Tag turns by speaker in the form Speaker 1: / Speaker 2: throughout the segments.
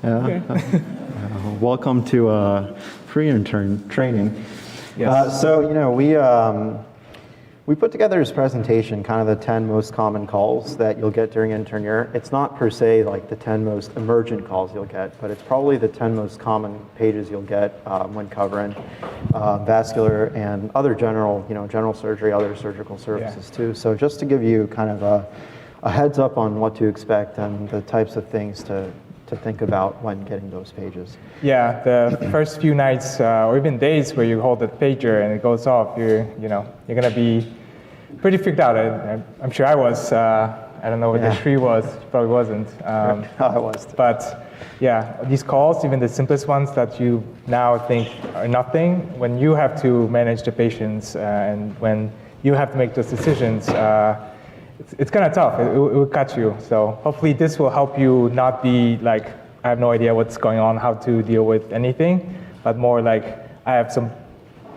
Speaker 1: Yeah.
Speaker 2: Okay.
Speaker 1: Welcome to pre-intern training.
Speaker 2: Yes.
Speaker 1: So we put together this presentation, kind of the 10 most common calls that you'll get during intern year. It's not per se like the 10 most emergent calls you'll get, but it's probably the 10 most common pages you'll get when covering vascular and other general surgery, other surgical services too. So just to give you kind of a heads up on what to expect and the types of things to think about when getting those pages.
Speaker 2: Yeah, the first few nights or even days where you hold the pager and it goes off, you're gonna be pretty freaked out. I'm sure I was. I don't know what the tree was. Probably wasn't.
Speaker 1: I was too.
Speaker 2: But yeah, these calls, even the simplest ones that you now think are nothing, when you have to manage the patients and when you have to make those decisions, it's kind of tough. It will cut you. So hopefully this will help you not be like, I have no idea what's going on, how to deal with anything, but more like I have some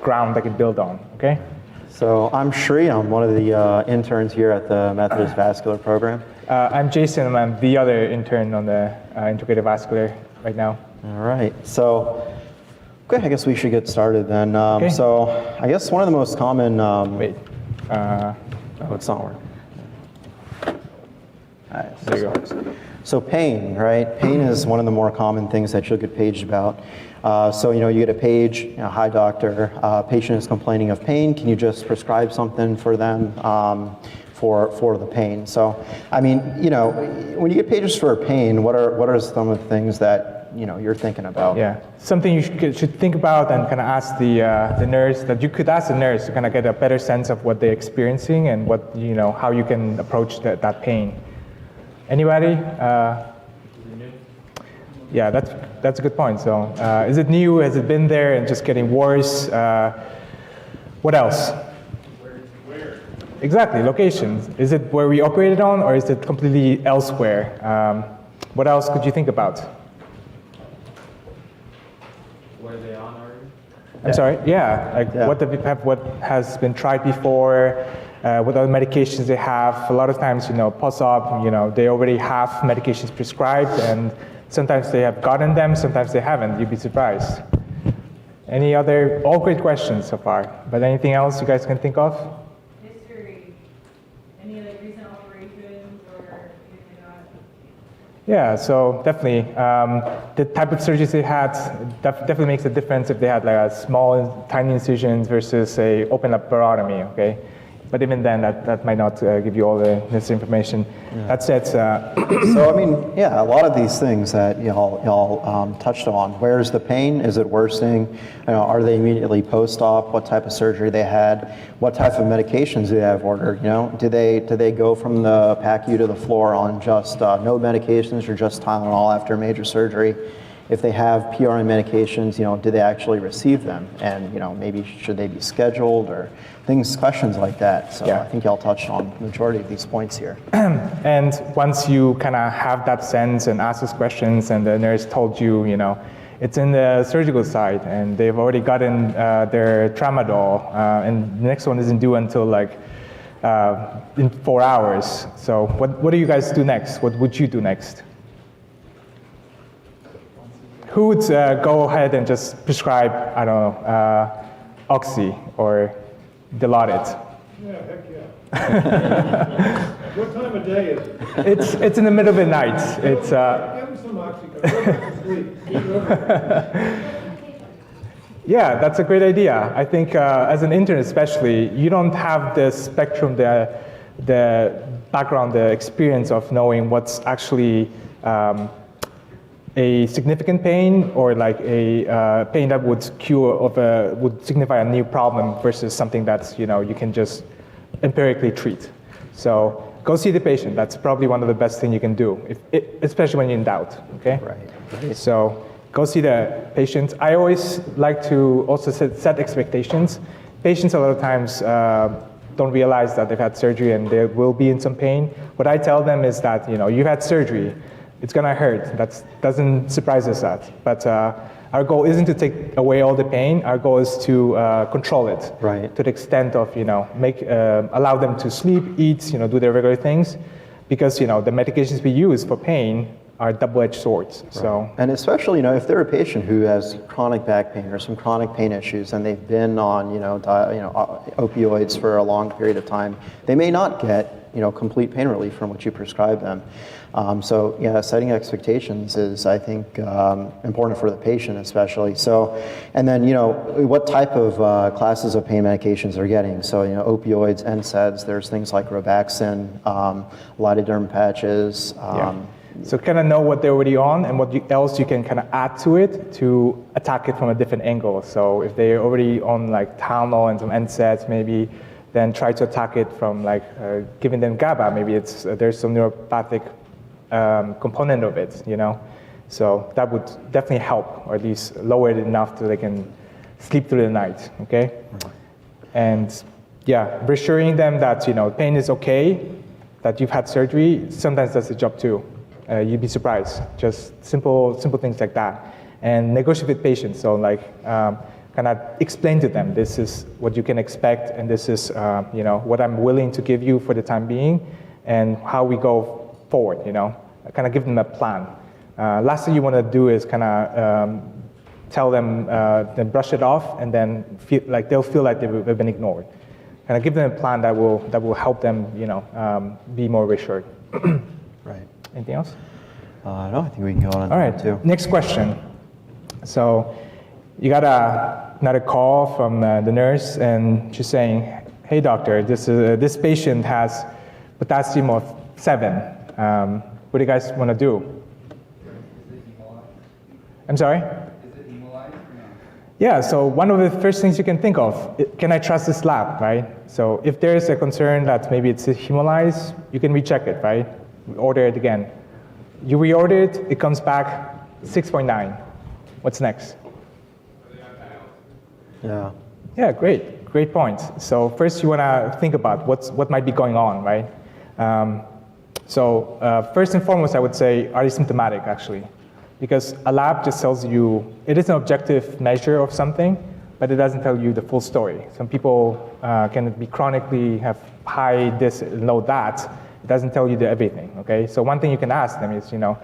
Speaker 2: ground I can build on, okay?
Speaker 1: So I'm Shri, I'm one of the interns here at the Methodist Vascular Program.
Speaker 2: I'm Jason, and I'm the other intern on the Integrated Vascular right now.
Speaker 1: All right, so okay, I guess we should get started then.
Speaker 2: Okay.
Speaker 1: So I guess one of the most common...
Speaker 2: Wait.
Speaker 1: Oh, it's not working. All right,
Speaker 2: There you go.
Speaker 1: So pain, right? Pain is one of the more common things that you'll get paged about. So you get a page, hi doctor, patient is complaining of pain. Can you just prescribe something for them for the pain? So I mean, when you get pages for pain, what are some of the things that you're thinking about?
Speaker 2: Yeah, something you should think about and kind of ask the nurse, that you could ask the nurse to kind of get a better sense of what they're experiencing and what how you can approach that pain. Anybody? Yeah, that's a good point. So, is it new? Has it been there and just getting worse? What else?
Speaker 3: Where?
Speaker 2: Exactly, locations. Is it where we operated on, or is it completely elsewhere? What else could you think about?
Speaker 3: What are they on already?
Speaker 2: I'm sorry. Yeah, like what has been tried before. What other medications they have. A lot of times, post-op, they already have medications prescribed, and sometimes they have gotten them, sometimes they haven't. You'd be surprised. All great questions so far, but anything else you guys can think of?
Speaker 4: History, any recent operations or anything like that?
Speaker 2: Yeah, so definitely. The type of surgeries they had definitely makes a difference if they had like a small, tiny incisions versus a open laparotomy, okay? But even then, that might not give you all the necessary information. Yeah. That said,
Speaker 1: so I mean, yeah, a lot of these things that y'all touched on. Where's the pain? Is it worsening? Are they immediately post-op? What type of surgery they had? What type of medications do they have ordered? Do they go from the PACU to the floor on just no medications or just Tylenol after major surgery? If they have PRN medications, do they actually receive them? And maybe should they be scheduled or questions like that. So yeah. I think y'all touched on the majority of these points here.
Speaker 2: And once you kind of have that sense and ask those questions, and the nurse told you, it's in the surgical side, and they've already gotten their tramadol, and the next one isn't due until in 4 hours. So what do you guys do next? What would you do next? Who would go ahead and just prescribe, I don't know, Oxy or Dilaudid?
Speaker 3: Yeah, heck yeah. What time of day is it?
Speaker 2: It's in the middle of the night. It's
Speaker 3: Give him some oxycodone. Go back to sleep.
Speaker 2: Yeah, that's a great idea. I think as an intern especially, you don't have the spectrum, the background, the experience of knowing what's actually a significant pain or like a pain that would would signify a new problem versus something that's you can just empirically treat. So go see the patient. That's probably one of the best things you can do, especially when you're in doubt. Okay.
Speaker 1: Right.
Speaker 2: So go see the patient. I always like to also set expectations. Patients a lot of times don't realize that they've had surgery and they will be in some pain. What I tell them is that you've had surgery. It's gonna hurt. That doesn't surprise us but our goal isn't to take away all the pain. Our goal is to control it,
Speaker 1: right?
Speaker 2: To the extent of allow them to sleep, eat, do their regular things, because the medications we use for pain are double-edged swords. So
Speaker 1: And especially, if they're a patient who has chronic back pain or some chronic pain issues and they've been on, opioids for a long period of time, they may not get, complete pain relief from what you prescribe them. So, setting expectations is, I think, important for the patient especially. So, and then, what type of classes of pain medications they're getting. So, opioids, NSAIDs, there's things like Robaxin, lidoderm patches.
Speaker 2: So kind of know what they're already on and what else you can kind of add to it to attack it from a different angle. So if they're already on like Tylenol and some NSAIDs maybe, then try to attack it from like giving them GABA. Maybe there's some neuropathic component of it, So that would definitely help, or at least lower it enough so they can sleep through the night, okay? And reassuring them that, pain is okay, that you've had surgery, sometimes that's the job too. You'd be surprised. Just simple things like that. And negotiate with patients. So kind of explain to them, this is what you can expect, and this is what I'm willing to give you for the time being, and how we go forward. Kind of give them a plan. Last thing you want to do is kind of tell them, then brush it off, and then they'll feel like they've been ignored. Kind of give them a plan that will help them, be more reassured.
Speaker 1: Right.
Speaker 2: Anything else?
Speaker 1: No, I think we can go on
Speaker 2: All right,
Speaker 1: too.
Speaker 2: next question. So you got another call from the nurse, and she's saying, hey doctor, this patient has potassium of 7. What do you guys want to do?
Speaker 5: Is it hemolyzed?
Speaker 2: I'm sorry?
Speaker 5: Is it hemolyzed or no?
Speaker 2: Yeah, so one of the first things you can think of, can I trust this lab, right? So if there's a concern that maybe it's hemolyzed, you can recheck it, right? Order it again. You reorder it, it comes back 6.9. What's next?
Speaker 1: Yeah.
Speaker 2: Yeah, great point. So first you want to think about what might be going on, right? First and foremost, I would say, are they symptomatic actually? Because a lab just tells you, it is an objective measure of something, but it doesn't tell you the full story. Some people can be chronically have high this, low that. It doesn't tell you everything, okay? So one thing you can ask them is, do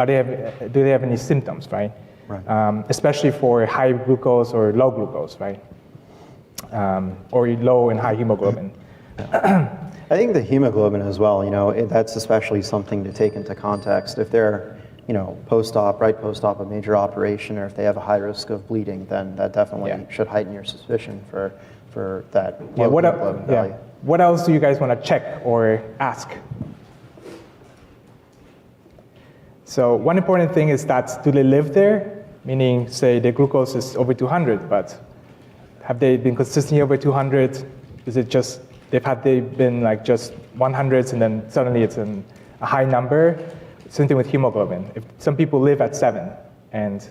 Speaker 2: they have any symptoms, right?
Speaker 1: Right.
Speaker 2: Especially for high glucose or low glucose, right? Or low and high hemoglobin.
Speaker 1: I think the hemoglobin as well, that's especially something to take into context. If they're, post-op a major operation, or if they have a high risk of bleeding, then that definitely should heighten your suspicion for that low hemoglobin value.
Speaker 2: What else do you guys want to check or ask? So one important thing is that, do they live there? Meaning, say their glucose is over 200, but have they been consistently over 200? Is it just, they've been like just 100s and then suddenly it's a high number? Same thing with hemoglobin. If some people live at 7 and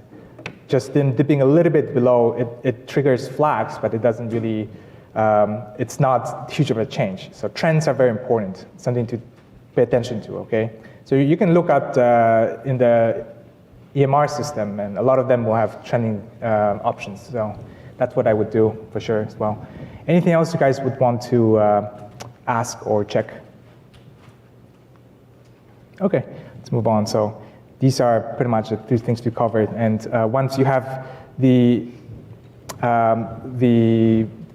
Speaker 2: just then dipping a little bit below, it triggers flags, but it doesn't really, it's not huge of a change. So trends are very important, something to pay attention to, okay? So you can look at in the EMR system, and a lot of them will have trending options. So that's what I would do for sure as well. Anything else you guys would want to ask or check? Okay, let's move on. So these are pretty much the 3 things we covered. And once you have the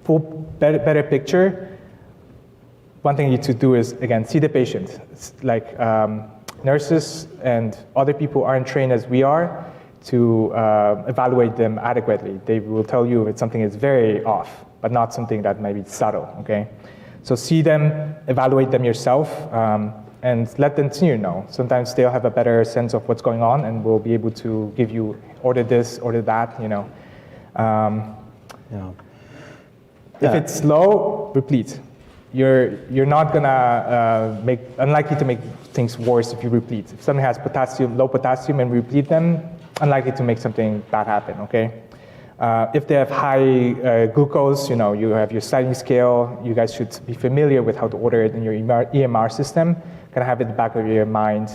Speaker 2: full, better picture, one thing you need to do is, again, see the patient. It's like nurses and other people aren't trained as we are to evaluate them adequately. They will tell you if something is very off, but not something that might be subtle, okay? So see them, evaluate them yourself, and let the senior know. Sometimes they'll have a better sense of what's going on and will be able to give you, order this, order that, If it's low, replete. You're not gonna unlikely to make things worse if you replete. If somebody has low potassium and replete them, unlikely to make something bad happen, okay? If they have high glucose, you have your sliding scale, you guys should be familiar with how to order it in your EMR system, kind of have it in the back of your mind.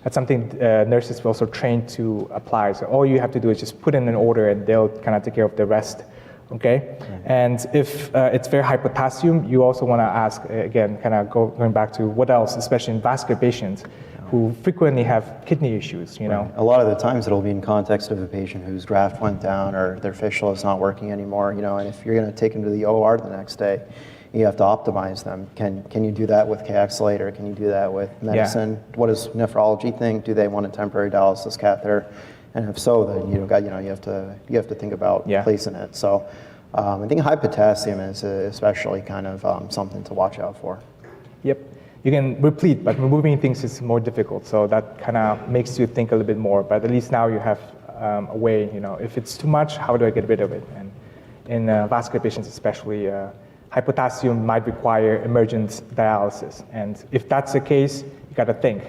Speaker 2: That's something nurses will also train to apply. So all you have to do is just put in an order and they'll kind of take care of the rest, okay? Mm-hmm. And if it's very high potassium, you also want to ask, again, kind of going back to what else, especially in vascular patients, who frequently have kidney issues, you know.
Speaker 1: A lot of the times it'll be in context of a patient whose graft went down or their fistula is not working anymore, you know, and if you're going to take them to the OR the next day, you have to optimize them. Can you do that with Kayexalate, or can you do that with medicine? What does nephrology think? Do they want a temporary dialysis catheter? And if so, then you have to think about placing it. So I think high potassium is especially kind of something to watch out for.
Speaker 2: Yep. You can replete, but removing things is more difficult. So that kind of makes you think a little bit more. But at least now you have a way, you know, if it's too much, how do I get rid of it? And in vascular patients especially, high potassium might require emergent dialysis. And if that's the case, you got to think,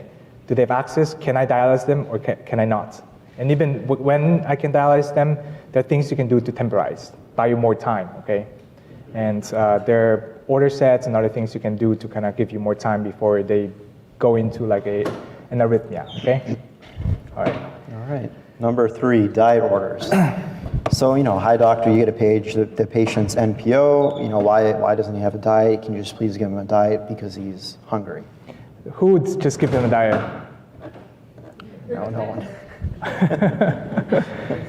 Speaker 2: do they have access? Can I dialyze them or can I not? And even when I can dialyze them, there are things you can do to temporize, buy you more time, okay? And there are order sets and other things you can do to kind of give you more time before they go into like an arrhythmia, okay? All right.
Speaker 1: All right. Number 3, diet orders. So, you know, hi doctor, you get a page, the patient's NPO, you know, why doesn't he have a diet? Can you just please give him a diet because he's hungry?
Speaker 2: Who would just give them a diet?
Speaker 1: No one.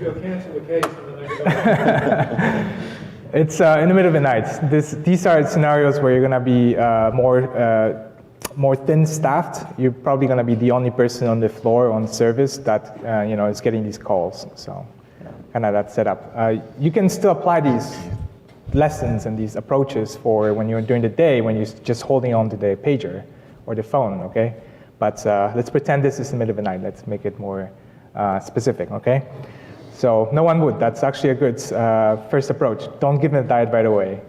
Speaker 3: You'll cancel the case and then they go.
Speaker 2: It's in the middle of the night. These are scenarios where you're going to be more thin-staffed. You're probably going to be the only person on the floor on service that you know, is getting these calls. So kind of that setup. You can still apply these lessons and these approaches for when you're during the day when you're just holding on to the pager or the phone. Okay, but let's pretend this is the middle of the night. Let's make it more specific. Okay. So no one would. That's actually a good first approach. Don't give them a diet right away.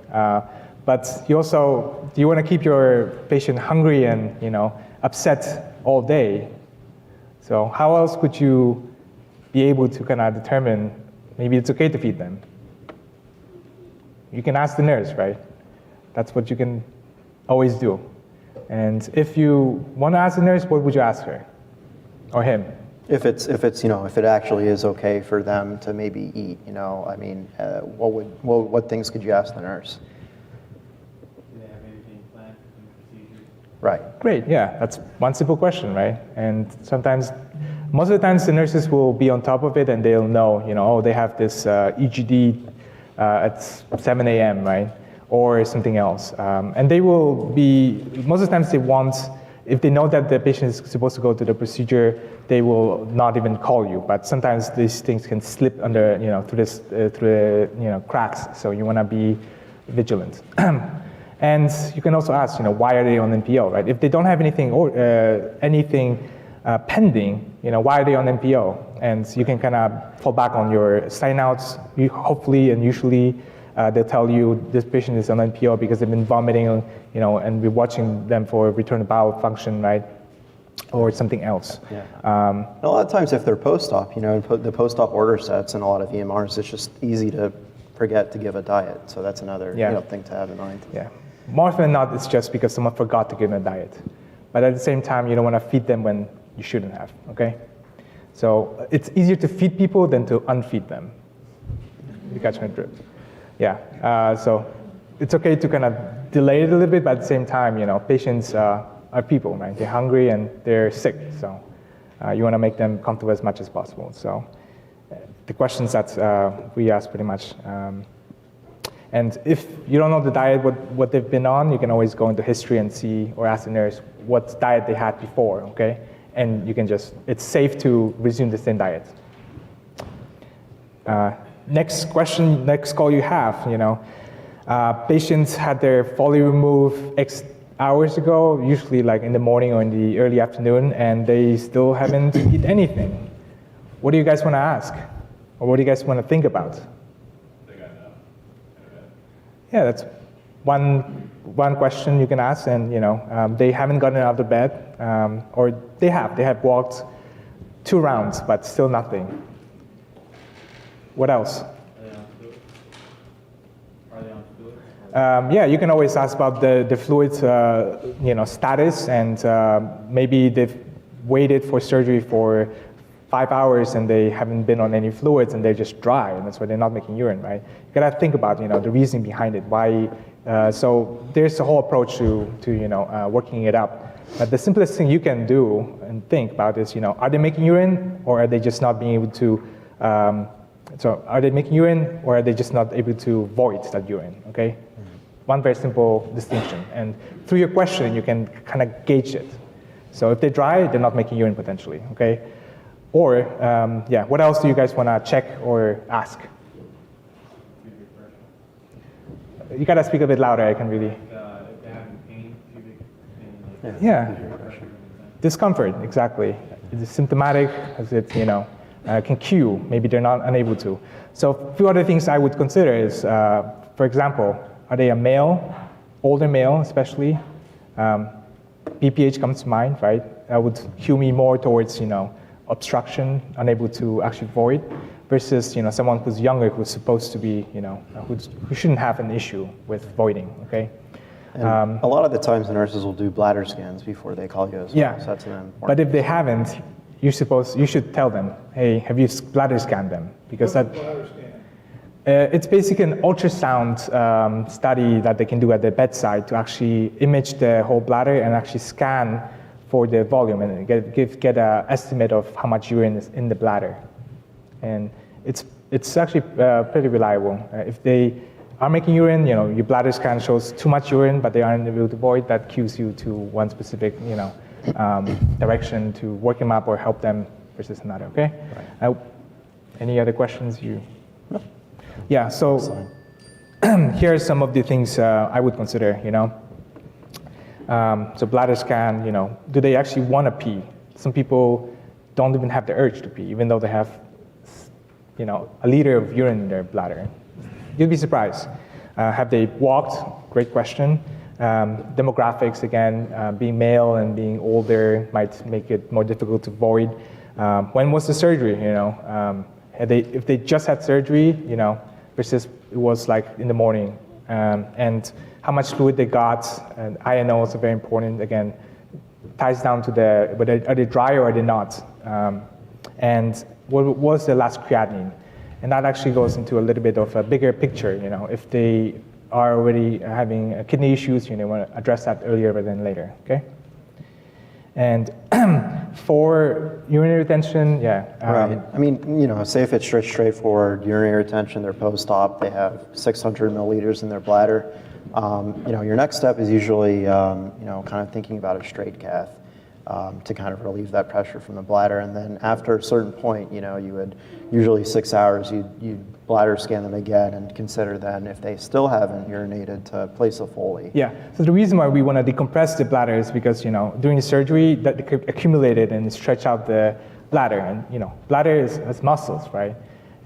Speaker 2: But you also, do you want to keep your patient hungry and, you know, upset all day? So how else could you be able to kind of determine maybe it's okay to feed them? You can ask the nurse, right? That's what you can always do. And if you want to ask the nurse, what would you ask her or him?
Speaker 1: If it's you know, if it actually is okay for them to maybe eat, you know, I mean, what things could you ask the nurse?
Speaker 5: Do they have anything planned for procedures?
Speaker 1: Right.
Speaker 2: Great, yeah, that's one simple question, right? And sometimes, most of the times the nurses will be on top of it and they'll know, you know, oh, they have this EGD at 7 a.m., right? Or something else. And they will be, most of the times they want, if they know that the patient is supposed to go to the procedure, they will not even call you. But sometimes these things can slip under, you know, through the you know, cracks. So you want to be vigilant. And you can also ask, you know, why are they on NPO, right? If they don't have anything pending, you know, why are they on NPO? And you can kind of fall back on your sign outs. Hopefully and usually they'll tell you this patient is on NPO because they've been vomiting, you know, and we're watching them for return of bowel function, right? Or something else.
Speaker 1: Yeah. A lot of times if they're post-op, you know, the post-op order sets and a lot of EMRs, it's just easy to forget to give a diet. So that's another you know, thing to have in mind.
Speaker 2: Yeah. More often than not, it's just because someone forgot to give them a diet. But at the same time, you don't want to feed them when you shouldn't have, okay? So it's easier to feed people than to unfeed them. You catch my drift? Yeah. So it's okay to kind of delay it a little bit, but at the same time, you know, patients are people, right? They're hungry and they're sick, so you want to make them comfortable as much as possible. So the questions that we ask pretty much. And if you don't know the diet, what they've been on, you can always go into history and see, or ask the nurse what diet they had before, okay? And you can just, it's safe to resume the same diet. Next question, next call you have, you know, patients had their Foley removed X hours ago, usually like in the morning or in the early afternoon, and they still haven't eaten anything. What do you guys want to ask? Or what do you guys want to think about? Yeah, that's one question you can ask, and you know, they haven't gotten out of bed, or they have walked 2 rounds, but still nothing. What else?
Speaker 5: Are they on fluids?
Speaker 2: Yeah, you can always ask about the fluid, you know, status, and maybe they've waited for surgery for 5 hours and they haven't been on any fluids and they're just dry, and that's why they're not making urine, right? You gotta think about, you know, the reasoning behind it. Why? So there's a whole approach to you know, working it up. But the simplest thing you can do and think about is, are they making urine, or are they just not being able to, are they making urine, or are they just not able to void that urine, okay? One very simple distinction. And through your question, you can kind of gauge it. So if they're dry, they're not making urine potentially, okay? Or, what else do you guys want to check or ask? You got to speak a bit louder, I can really.
Speaker 5: If they have pain, pubic pain, like
Speaker 2: Yeah. Discomfort, exactly. Is it symptomatic? Is it, can cue? Maybe they're not unable to. So a few other things I would consider is, for example, are they a male, older male especially? BPH comes to mind, right? That would cue me more towards, obstruction, unable to actually void, versus, someone who's younger, who's supposed to be, who shouldn't have an issue with voiding, okay?
Speaker 1: And a lot of the times the nurses will do bladder scans before they call you as well.
Speaker 2: Yeah,
Speaker 1: So that's an important.
Speaker 2: but if they haven't, you should tell them, hey, have you bladder scanned them? Because that,
Speaker 3: Bladder scan.
Speaker 2: it's basically an ultrasound study that they can do at the bedside to actually image the whole bladder and actually scan for the volume and get an estimate of how much urine is in the bladder. And it's actually pretty reliable. If they are making urine, your bladder scan shows too much urine, but they aren't able to void, that cues you to one specific, direction to work them up or help them versus another, okay? Right. Any other questions? No. Yeah, so here are some of the things I would consider, So bladder scan, do they actually want to pee? Some people don't even have the urge to pee, even though they have, a liter of urine in their bladder. You'd be surprised. Have they walked? Great question. Demographics, again, being male and being older might make it more difficult to void. When was the surgery, if they just had surgery, versus it was like in the morning, and how much fluid they got, and INO is very important, again, ties down to whether are they dry or are they not, and what was the last creatinine, and that actually goes into a little bit of a bigger picture, if they are already having kidney issues, you want to address that earlier rather than later, okay? And for urinary retention,
Speaker 1: Right. I mean, say if it's straightforward urinary retention, they're post-op, they have 600 milliliters in their bladder. Your next step is usually, kind of thinking about a straight cath to kind of relieve that pressure from the bladder. And then after a certain point, you would usually 6 hours, you'd bladder scan them again and consider then if they still haven't urinated to place a Foley.
Speaker 2: Yeah, so the reason why we want to decompress the bladder is because, during the surgery, that accumulated and stretch out the bladder. And, bladder has muscles, right?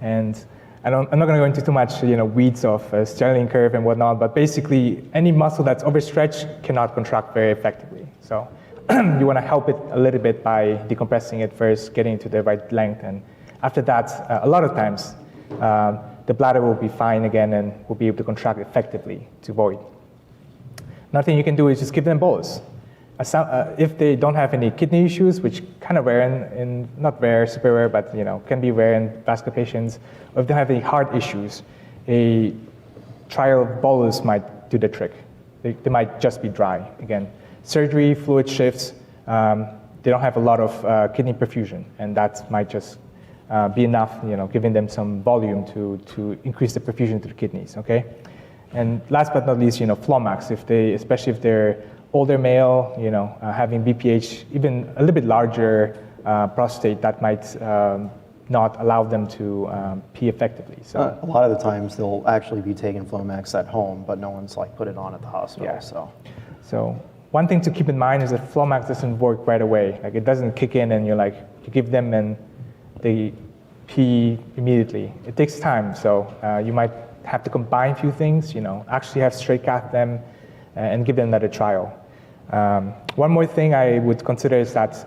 Speaker 2: And I'm not going to go into too much, weeds of Sterling curve and whatnot, but basically any muscle that's overstretched cannot contract very effectively. So you want to help it a little bit by decompressing it first, getting it to the right length. And after that, a lot of times, the bladder will be fine again and will be able to contract effectively to void. Another thing you can do is just give them bolus. If they don't have any kidney issues, which kind of rare in not rare, super rare, but can be rare in vascular patients, or if they have any heart issues, a trial of bolus might do the trick. They might just be dry. Again, surgery, fluid shifts, they don't have a lot of kidney perfusion, and that might just be enough, giving them some volume to increase the perfusion to the kidneys, okay? And last but not least, Flomax, especially if they're older male, having BPH, even a little bit larger prostate, that might not allow them to pee effectively. So
Speaker 1: A lot of the times they'll actually be taking Flomax at home, but no one's put it on at the hospital.
Speaker 2: Yeah.
Speaker 1: So
Speaker 2: one thing to keep in mind is that Flomax doesn't work right away. It doesn't kick in and you give them and they pee immediately. It takes time, so you might have to combine a few things, actually have straight cath them and give them another trial. One more thing I would consider is that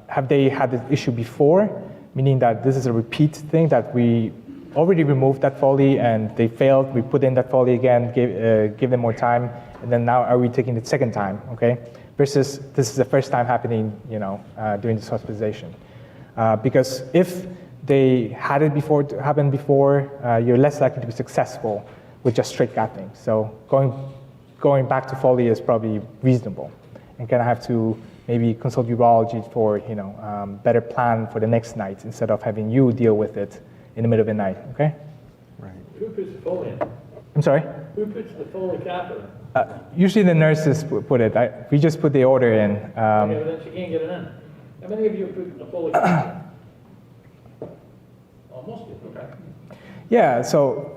Speaker 2: have they had this issue before, meaning that this is a repeat thing, that we already removed that Foley and they failed, we put in that Foley again, give them more time, and then now are we taking it second time, okay? Versus this is the first time happening, during this hospitalization. Because if they had it happen before, you're less likely to be successful with just straight cathing. So going back to Foley is probably reasonable, and kind of have to maybe consult urology for better plan for the next night instead of having you deal with it in the middle of the night. Okay.
Speaker 1: Right.
Speaker 3: Who puts the Foley in?
Speaker 2: I'm sorry.
Speaker 3: Who puts the Foley catheter in?
Speaker 2: Usually the nurses put it. We just put the order in.
Speaker 3: Okay, but then she can't get it in. How many of you put the Foley catheter? Oh, most of you, okay.
Speaker 2: Yeah, so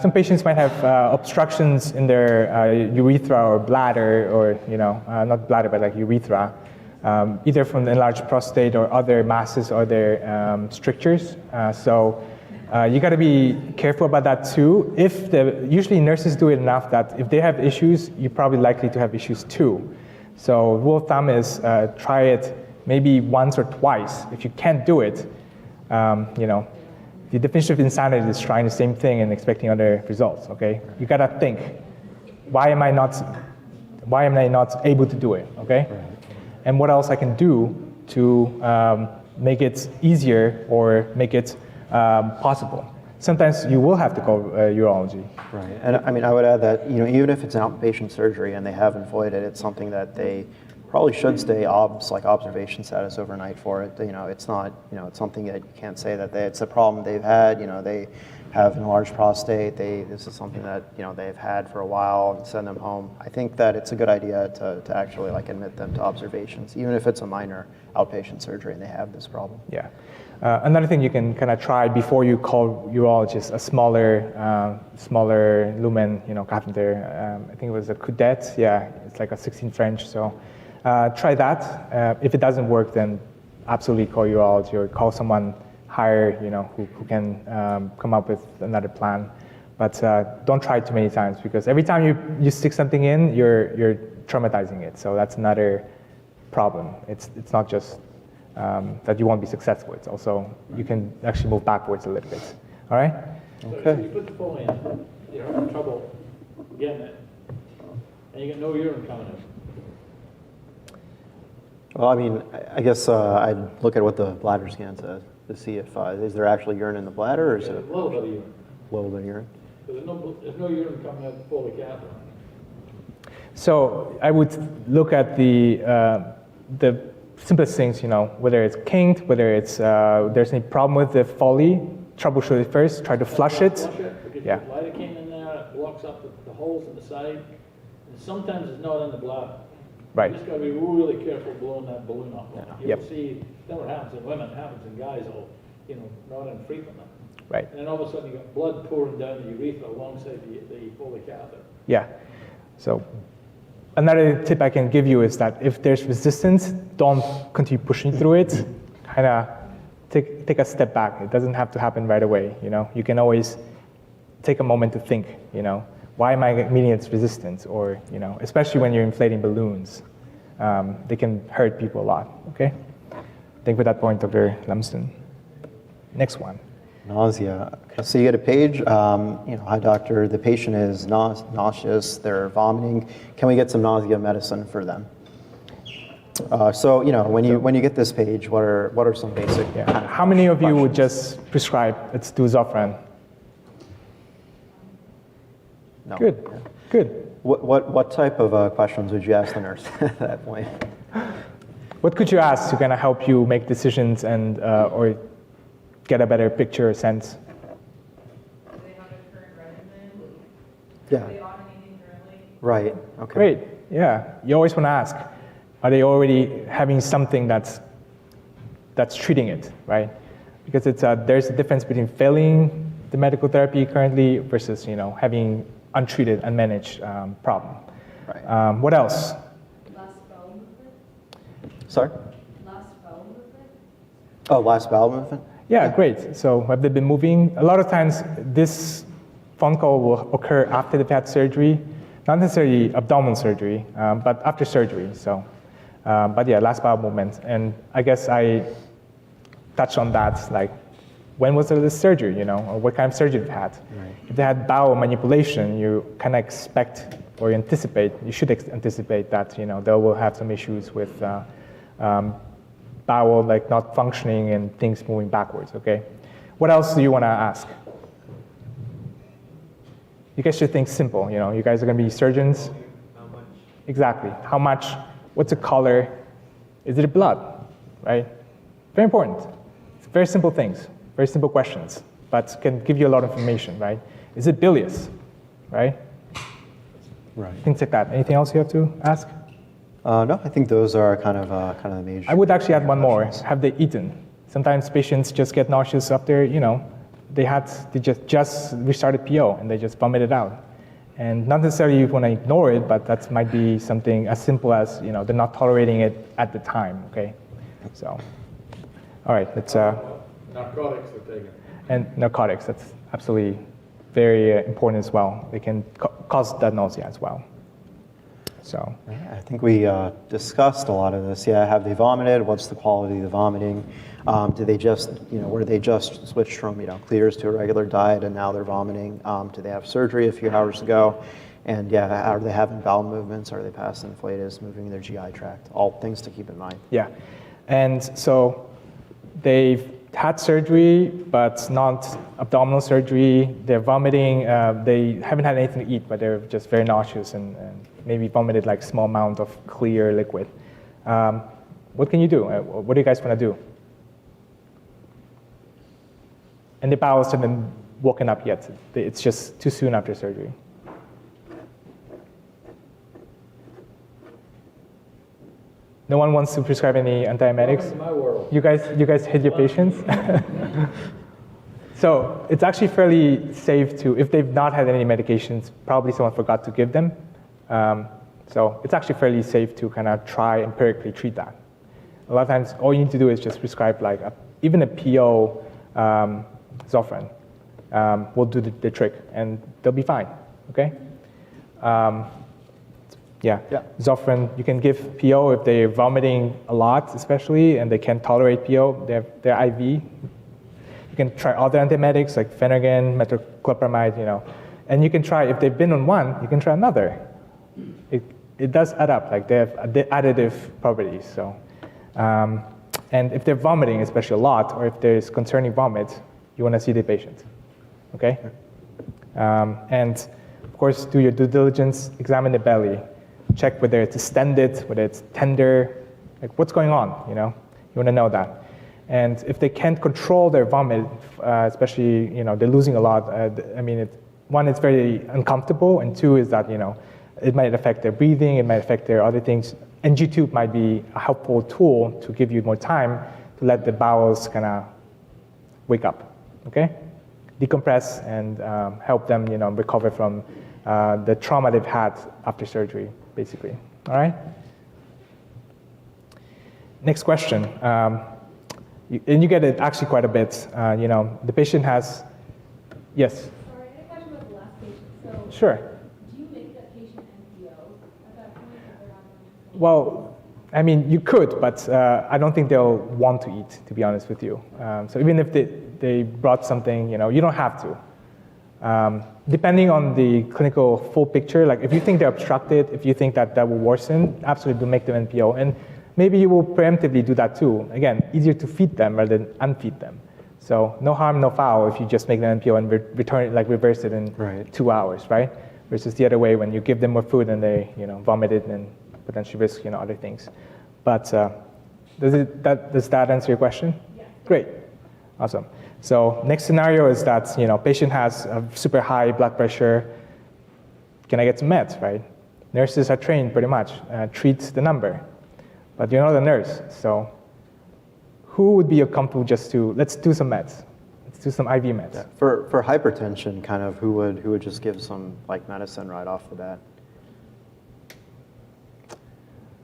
Speaker 2: some patients might have obstructions in their urethra or bladder, or not bladder, but like urethra, either from the enlarged prostate or other masses or their strictures. So you got to be careful about that too. Usually nurses do it enough that if they have issues, you're probably likely to have issues too. So rule of thumb is try it maybe once or twice. If you can't do it, the definition of insanity is trying the same thing and expecting other results. Okay, you gotta think, why am I not able to do it? Okay, and what else I can do to make it easier or make it possible. Sometimes you will have to call urology.
Speaker 1: Right, and I mean, I would add that even if it's an outpatient surgery and they haven't voided, it's something that they probably should stay observation status overnight for it. It's not, it's something that you can't say that it's a problem they've had. They have enlarged prostate. This is something that they've had for a while, and send them home. I think that it's a good idea to actually admit them to observations, even if it's a minor outpatient surgery and they have this problem.
Speaker 2: Yeah. Another thing you can kind of try before you call urologist, a smaller lumen, catheter. I think it was a Coudet. Yeah, it's like a 16 French. So try that. If it doesn't work, then absolutely call urology or call someone higher, who can come up with another plan. But don't try it too many times, because every time you stick something in, you're traumatizing it. So that's another problem. It's not just that you won't be successful. It's also you can actually move backwards a little bit. All right?
Speaker 3: So you put the Foley in, you're having trouble getting it, and you get no urine coming in.
Speaker 1: Well, I mean, I guess I'd look at what the bladder scan says to see if is there actually urine in the bladder, or is it
Speaker 3: A little bit of urine.
Speaker 1: a little bit of urine?
Speaker 3: So there's no urine coming out of the Foley catheter.
Speaker 2: So I would look at the simplest things, whether it's kinked, whether it's there's any problem with the Foley, troubleshoot it first, try to flush it.
Speaker 3: Flush it, because
Speaker 2: Yeah.
Speaker 3: there's lidocaine in there, it blocks up the holes in the side, and sometimes it's not in the bladder.
Speaker 2: Right.
Speaker 3: You just gotta be really careful blowing that balloon up. You'll
Speaker 2: Yep.
Speaker 3: see, that what happens in women, happens in guys, not infrequently.
Speaker 2: Right.
Speaker 3: And then all of a sudden you got blood pouring down the urethra alongside the Foley catheter.
Speaker 2: Yeah. So another tip I can give you is that if there's resistance, don't continue pushing through it. Kind of take a step back. It doesn't have to happen right away. You can always take a moment to think. Why am I meeting its resistance? Or especially when you're inflating balloons, they can hurt people a lot. Okay. Thank you for that point, Dr. Lumsden. Next one.
Speaker 1: Nausea. Okay, so you get a page. Hi doctor, the patient is nauseous. They're vomiting. Can we get some nausea medicine for them? So when you get this page, what are some basic?
Speaker 2: Yeah. How many of you would just prescribe it's Zofran?
Speaker 1: No.
Speaker 2: Good. Good.
Speaker 1: What type of questions would you ask the nurse at that point?
Speaker 2: What could you ask to kind of help you make decisions and or get a better picture or sense?
Speaker 4: Do they have a current regimen?
Speaker 1: Yeah.
Speaker 4: Are they on anything currently?
Speaker 1: Right. Okay.
Speaker 2: Great. Yeah. You always want to ask, are they already having something that's treating it, right? Because there's a difference between failing the medical therapy currently versus having untreated, unmanaged problem.
Speaker 1: Right.
Speaker 2: What else?
Speaker 4: Last bowel movement?
Speaker 1: Sorry.
Speaker 4: Last bowel movement?
Speaker 1: Oh, last bowel movement.
Speaker 2: Yeah, great. So have they been moving? A lot of times this phone call will occur after they've had surgery, not necessarily abdominal surgery, but after surgery. So, but yeah, last bowel movement. And I guess I touched on that, like when was the surgery, or what kind of surgery they've had.
Speaker 1: Right.
Speaker 2: If they had bowel manipulation, you kind of expect or anticipate, you should anticipate that, they will have some issues with bowel not functioning and things moving backwards, okay? What else do you want to ask? You guys should think simple, you guys are going to be surgeons.
Speaker 5: How much?
Speaker 2: Exactly. How much? What's the color? Is it blood? Right? Very important. It's very simple things, very simple questions, but can give you a lot of information, right? Is it bilious? Right?
Speaker 1: Right.
Speaker 2: Things like that. Anything else you have to ask?
Speaker 1: No, I think those are kind of the major.
Speaker 2: I would actually add one more.
Speaker 1: questions.
Speaker 2: Have they eaten? Sometimes patients just get nauseous after, they just restarted PO and they just vomit it out. And not necessarily you want to ignore it, but that might be something as simple as, they're not tolerating it at the time, okay? So, all right, let's,
Speaker 3: Narcotics are taken.
Speaker 2: and narcotics, that's absolutely very important as well. They can cause that nausea as well. So,
Speaker 1: Yeah, I think we discussed a lot of this. Yeah, have they vomited? What's the quality of the vomiting? Do they just, were they just switched from, clears to a regular diet and now they're vomiting? Do they have surgery a few hours ago? And yeah, are they having bowel movements? Are they past inflatus, moving their GI tract? All things to keep in mind.
Speaker 2: yeah. And so they've had surgery, but not abdominal surgery. They're vomiting. They haven't had anything to eat, but they're just very nauseous and maybe vomited like small amount of clear liquid. What can you do? What do you guys want to do? And the bowels haven't woken up yet. It's just too soon after surgery. No one wants to prescribe any antiemetics?
Speaker 3: Welcome to my world.
Speaker 2: You guys hit your patients? So it's actually fairly safe to, if they've not had any medications, probably someone forgot to give them. So it's actually fairly safe to kind of try empirically treat that. A lot of times, all you need to do is just prescribe like even a PO Zofran will do the trick, and they'll be fine. Okay. Yeah. Zofran, you can give PO if they're vomiting a lot, especially, and they can't tolerate PO. They're IV. You can try other antiemetics like Phenergan, metoclopramide, and you can try, if they've been on one, you can try another. It does add up, like they have additive properties. So, and if they're vomiting, especially a lot, or if there's concerning vomit, you want to see the patient. Okay. And of course, do your due diligence, examine the belly. Check whether it's distended, whether it's tender, like what's going on, you want to know that. And if they can't control their vomit, especially, they're losing a lot, one, it's very uncomfortable, and two is that, it might affect their breathing, it might affect their other things. NG tube might be a helpful tool to give you more time to let the bowels kind of wake up, okay? Decompress and help them, recover from the trauma they've had after surgery, basically. All right. Next question, and you get it actually quite a bit. The patient has, yes.
Speaker 4: Sorry, I had a question about the last patient. So,
Speaker 2: Sure.
Speaker 4: do you make that patient NPO at that point if they're not going to?
Speaker 2: Well, you could, but I don't think they'll want to eat, to be honest with you. So even if they brought something, you don't have to. Depending on the clinical full picture, like if you think they're obstructed, if you think that will worsen, absolutely do make them NPO. And maybe you will preemptively do that too. Again, easier to feed them rather than unfeed them. So no harm, no foul if you just make them NPO and reverse it in 2 hours, right? Versus the other way when you give them more food and they, vomit it and potentially risk, other things. But does that answer your question?
Speaker 4: Yeah.
Speaker 2: Great, awesome. So next scenario is that, patient has a super high blood pressure. Can I get some meds, right? Nurses are trained pretty much, treat the number. But you're not a nurse, so who would be comfortable just to, let's do some meds. Let's do some IV meds.
Speaker 1: Yeah. For hypertension, kind of who would just give some medicine right off the bat?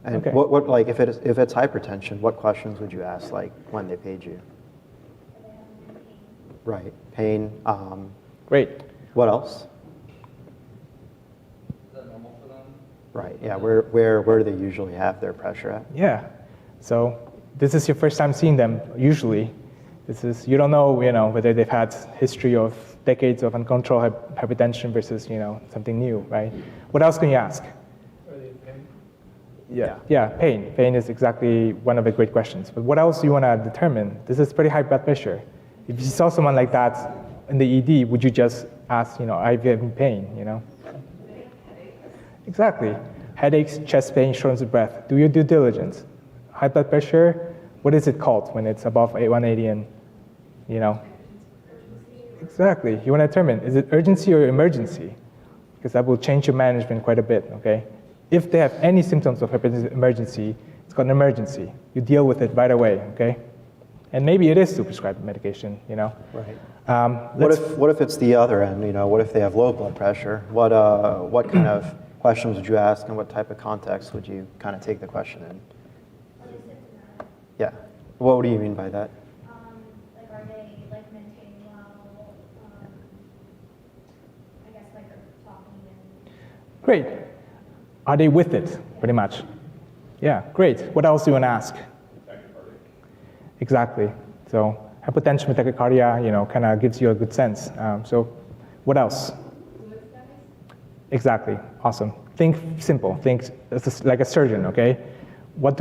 Speaker 1: And
Speaker 2: Okay.
Speaker 1: what like if it's hypertension, what questions would you ask like when they paid you? Right, pain.
Speaker 2: Great.
Speaker 1: What else?
Speaker 5: Is that normal for them?
Speaker 1: Right, yeah. Where do they usually have their pressure at?
Speaker 2: Yeah. So this is your first time seeing them. Usually, you don't know, whether they've had history of decades of uncontrolled hypertension versus, something new, right? What else can you ask?
Speaker 3: Are they in pain?
Speaker 2: Yeah, pain. Pain is exactly one of the great questions. But what else do you want to determine? This is pretty high blood pressure. If you saw someone like that in the ED, would you just ask, are you having pain, Exactly. Headaches, chest pain, shortness of breath. Do your due diligence. High blood pressure, what is it called when it's above 180 and, you know? Exactly. You want to determine, is it urgency or emergency? Because that will change your management quite a bit, okay? If they have any symptoms of hypertensive emergency, it's called an emergency. You deal with it right away, okay? And maybe it is to prescribe medication, you know?
Speaker 1: Right. What if it's the other end? You know, what if they have low blood pressure? What kind of questions would you ask, and what type of context would you kind of take the question in? Yeah. What do you mean by that?
Speaker 6: Like, are they like maintaining well? I guess like they're talking and.
Speaker 2: Great. Are they with it, pretty much? Yeah, great. What else do you want to ask? Exactly. So hypotension with tachycardia, you know, kind of gives you a good sense. So what else? Exactly. Awesome. Think simple. Think like a surgeon, okay? What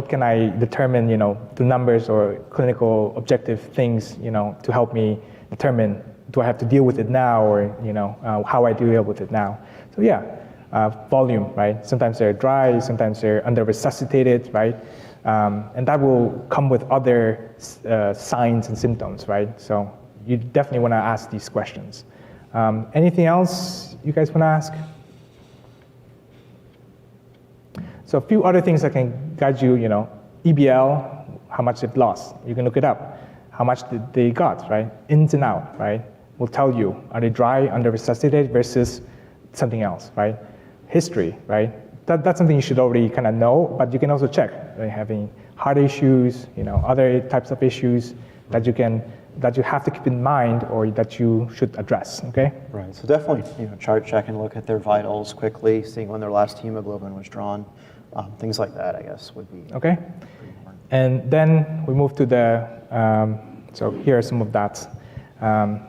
Speaker 2: can I determine, you know, through numbers or clinical objective things, you know, to help me determine, do I have to deal with it now, or, you know, how I deal with it now? So yeah, volume, right? Sometimes they're dry, sometimes they're under resuscitated, right? And that will come with other signs and symptoms, right? So you definitely want to ask these questions. Anything else you guys want to ask? So a few other things that can guide you, you know, EBL, how much they've lost. You can look it up. How much did they got, right? Ins and out, right? Will tell you, are they dry, under resuscitated versus something else, right? History, right? That's something you should already kind of know, but you can also check. Are they having heart issues, you know, other types of issues that you have to keep in mind or that you should address, okay?
Speaker 1: Right. So definitely, you know, chart check and look at their vitals quickly, seeing when their last hemoglobin was drawn. Things like that, I guess, would be
Speaker 2: okay.
Speaker 1: pretty important.
Speaker 2: And then we move to the, so here are some of that.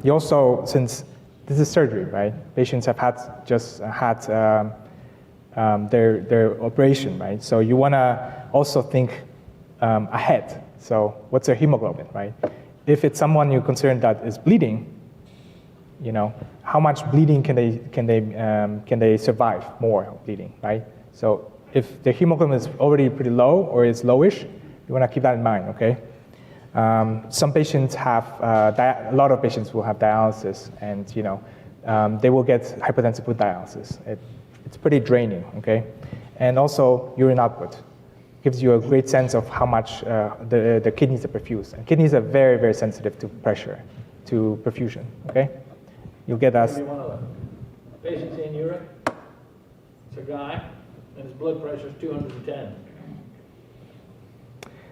Speaker 2: You also, since this is surgery, right? Patients have had their operation, right? So you want to also think ahead. So what's their hemoglobin, right? If it's someone you're concerned that is bleeding, you know, how much bleeding can they survive more bleeding, right? So if the hemoglobin is already pretty low or is lowish, you want to keep that in mind, okay? Some patients have, a lot of patients will have dialysis, and you know, they will get hypertensive with dialysis. It's pretty draining, okay? And also urine output gives you a great sense of how much the kidneys are perfused. And kidneys are very, very sensitive to pressure, to perfusion, okay? You'll get us.
Speaker 3: Maybe one of the patients in urine, it's a guy, and his blood pressure is 210.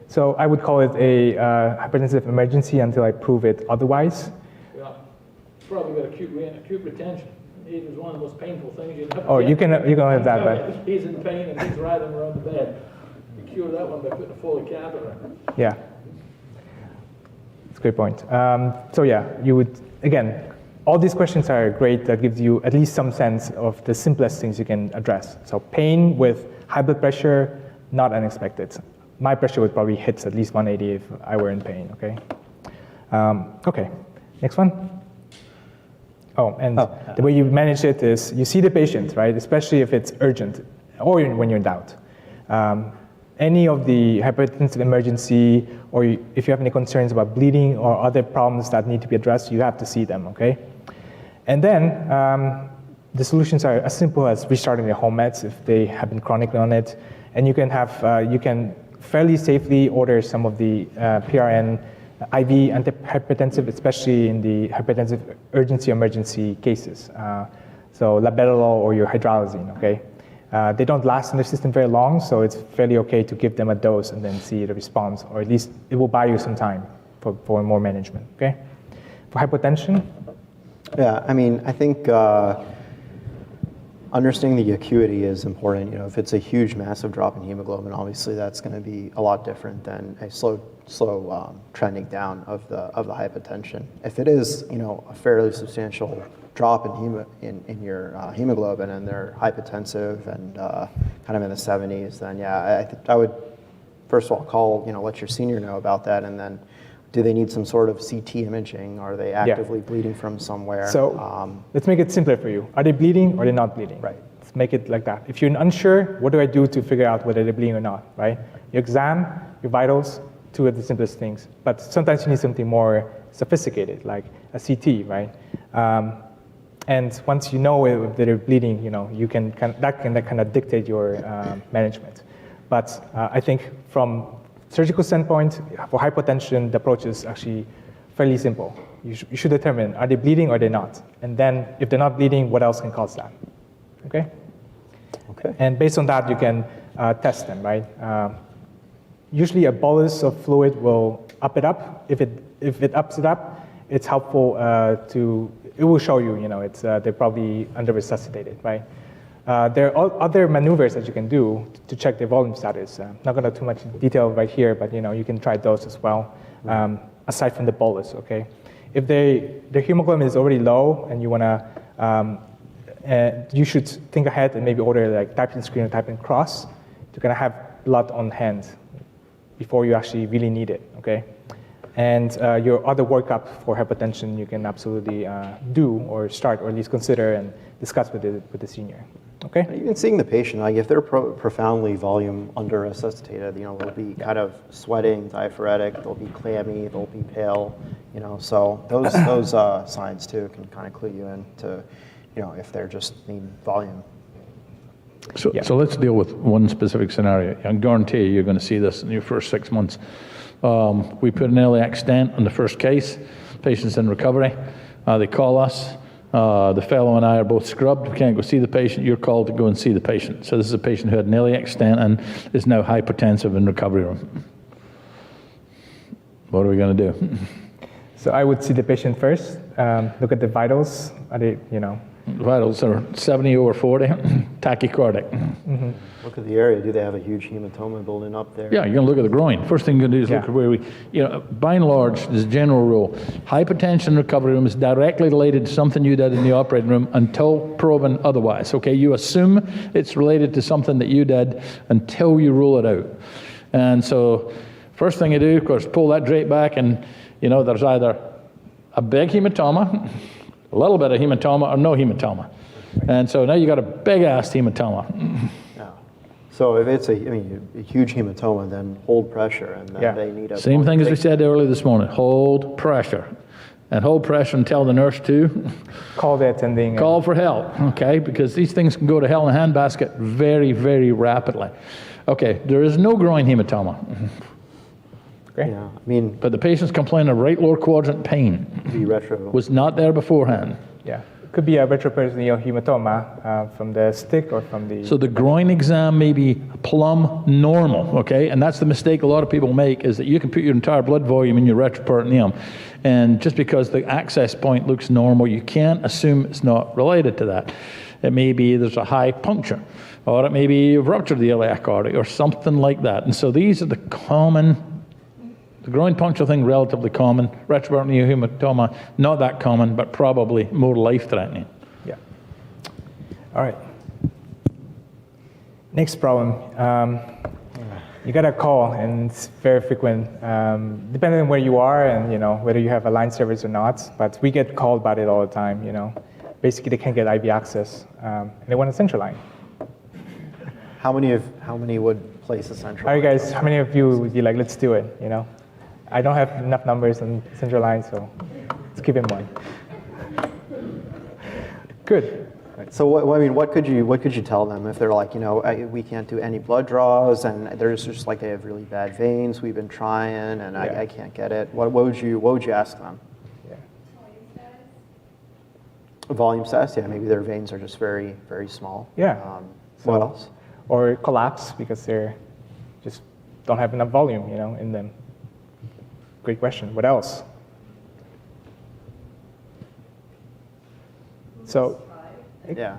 Speaker 2: So I would call it a hypertensive emergency until I prove it otherwise.
Speaker 3: Yeah, probably got acute retention. It was one of the most painful things you'd ever
Speaker 2: Oh,
Speaker 3: get.
Speaker 2: you can have that, but
Speaker 3: He's in pain and he's writhing around the bed. You cure that one by putting a Foley catheter in.
Speaker 2: yeah, it's a great point. So yeah, you would, again, all these questions are great. That gives you at least some sense of the simplest things you can address. So pain with high blood pressure, not unexpected. My pressure would probably hit at least 180 if I were in pain, okay? Okay, next one. Oh, and the way you manage it is you see the patient, right? Especially if it's urgent or when you're in doubt. Any of the hypertensive emergency, or if you have any concerns about bleeding or other problems that need to be addressed, you have to see them, okay? And then the solutions are as simple as restarting their home meds if they have been chronically on it. And you can have, you can fairly safely order some of the PRN IV antihypertensive, especially in the hypertensive urgency emergency cases. So labetalol or your hydralazine, okay? They don't last in the system very long, so it's fairly okay to give them a dose and then see the response, or at least it will buy you some time for more management, okay? For hypotension?
Speaker 1: Yeah, I mean, I think understanding the acuity is important. You know, if it's a huge, massive drop in hemoglobin, obviously that's going to be a lot different than a slow trending down of the hypertension. If it is, you know, a fairly substantial drop in your hemoglobin and they're hypertensive and kind of in the 70s, then yeah, I would first of all let your senior know about that, and then do they need some sort of CT imaging? Are they actively bleeding from somewhere?
Speaker 2: So let's make it simpler for you. Are they bleeding or are they not bleeding?
Speaker 1: Right.
Speaker 2: let's make it like that. If you're unsure, what do I do to figure out whether they're bleeding or not, right? Your exam, your vitals, two of the simplest things. But sometimes you need something more sophisticated, like a CT, right? And once you know if they're bleeding, that can kind of dictate your management. But I think from surgical standpoint, for hypotension, the approach is actually fairly simple. You should determine, are they bleeding or are they not? And then if they're not bleeding, what else can cause that? Okay?
Speaker 1: Okay.
Speaker 2: And based on that, you can test them, right? Usually a bolus of fluid will up it up. If it ups it up, it's helpful it will show you, they're probably under-resuscitated, right? There are other maneuvers that you can do to check their volume status. Not going to too much detail right here, but you can try those as well, aside from the bolus, okay? If their hemoglobin is already low and you want to, you should think ahead and maybe order like type-in screen or type-in cross to kind of have blood on hand before you actually really need it, okay? And your other workup for hypertension you can absolutely do or start or at least consider and discuss with the senior, okay?
Speaker 1: Even seeing the patient, like if they're profoundly volume under-resuscitated, they'll be kind of sweating, diaphoretic, they'll be clammy, they'll be pale, so those signs too can kind of clue you in to, if they're just need volume.
Speaker 7: So let's deal with one specific scenario. I guarantee you're going to see this in your first 6 months. We put an iliac stent on the first case. Patient's in recovery. They call us. The fellow and I are both scrubbed. We can't go see the patient. You're called to go and see the patient. So this is a patient who had an iliac stent and is now hypertensive in recovery room. What are we going to do?
Speaker 2: So I would see the patient first, look at the vitals. Are they,
Speaker 7: Vitals are 70 over 40, tachycardic.
Speaker 2: Mm-hmm.
Speaker 1: Look at the area. Do they have a huge hematoma building up there?
Speaker 7: Yeah, you're going to look at the groin. First thing you're going to do is look at where by and large, as a general rule, hypertension in recovery room is directly related to something you did in the operating room until proven otherwise, okay? You assume it's related to something that you did until you rule it out. And so first thing you do, of course, pull that drape back and, there's either a big hematoma, a little bit of hematoma, or no hematoma. And so now you got a big-ass hematoma.
Speaker 1: Yeah. So if it's a huge hematoma, then hold pressure, and then they need a...
Speaker 7: Same thing as we said earlier this morning, hold pressure. And hold pressure and tell the nurse to...
Speaker 2: Call the attending.
Speaker 7: Call for help, okay? Because these things can go to hell in a handbasket very, very rapidly. Okay, there is no groin hematoma.
Speaker 2: Okay.
Speaker 1: Yeah,
Speaker 7: but the patient's complaining of right lower quadrant pain.
Speaker 1: Be retro.
Speaker 7: Was not there beforehand.
Speaker 2: Yeah, it could be a retroperitoneal hematoma from the stick or from the...
Speaker 7: So the groin exam may be plumb normal, okay? And that's the mistake a lot of people make, is that you can put your entire blood volume in your retroperitoneum, and just because the access point looks normal, you can't assume it's not related to that. It may be there's a high puncture, or it may be you've ruptured the iliac artery, or something like that. And so these are the common... The groin puncture thing, relatively common. Retroperitoneal hematoma, not that common, but probably more life-threatening.
Speaker 2: Yeah. All right. Next problem. You got a call, and it's very frequent, depending on where you are and whether you have a line service or not. But we get called about it all the time. Basically they can't get IV access, and they want a central line.
Speaker 1: How many would place a central?
Speaker 2: All right, guys. How many of you would be like, let's do it? I don't have enough numbers on central line, so let's keep it one. Good.
Speaker 1: So what could you tell them if they're like, we can't do any blood draws, and there's just like they have really bad veins. We've been trying, and I can't get it. What would you ask them?
Speaker 2: Yeah.
Speaker 1: Volume status. Yeah, maybe their veins are just very, very small.
Speaker 2: Yeah.
Speaker 1: What else?
Speaker 2: Or collapse because they're just don't have enough volume, in them. Great question. What else? So,
Speaker 1: Yeah.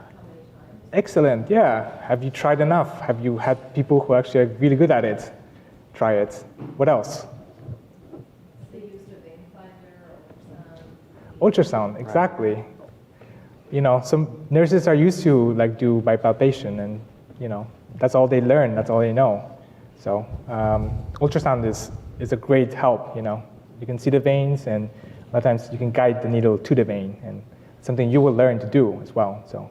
Speaker 2: Excellent. Yeah. Have you tried enough? Have you had people who actually are really good at it try it? What else?
Speaker 4: They used a vein finder
Speaker 2: or ultrasound. Exactly. Some nurses are used to do by palpation, and that's all they learn. That's all they know. So ultrasound is a great help. You can see the veins, and a lot of times you can guide the needle to the vein, and something you will learn to do as well. So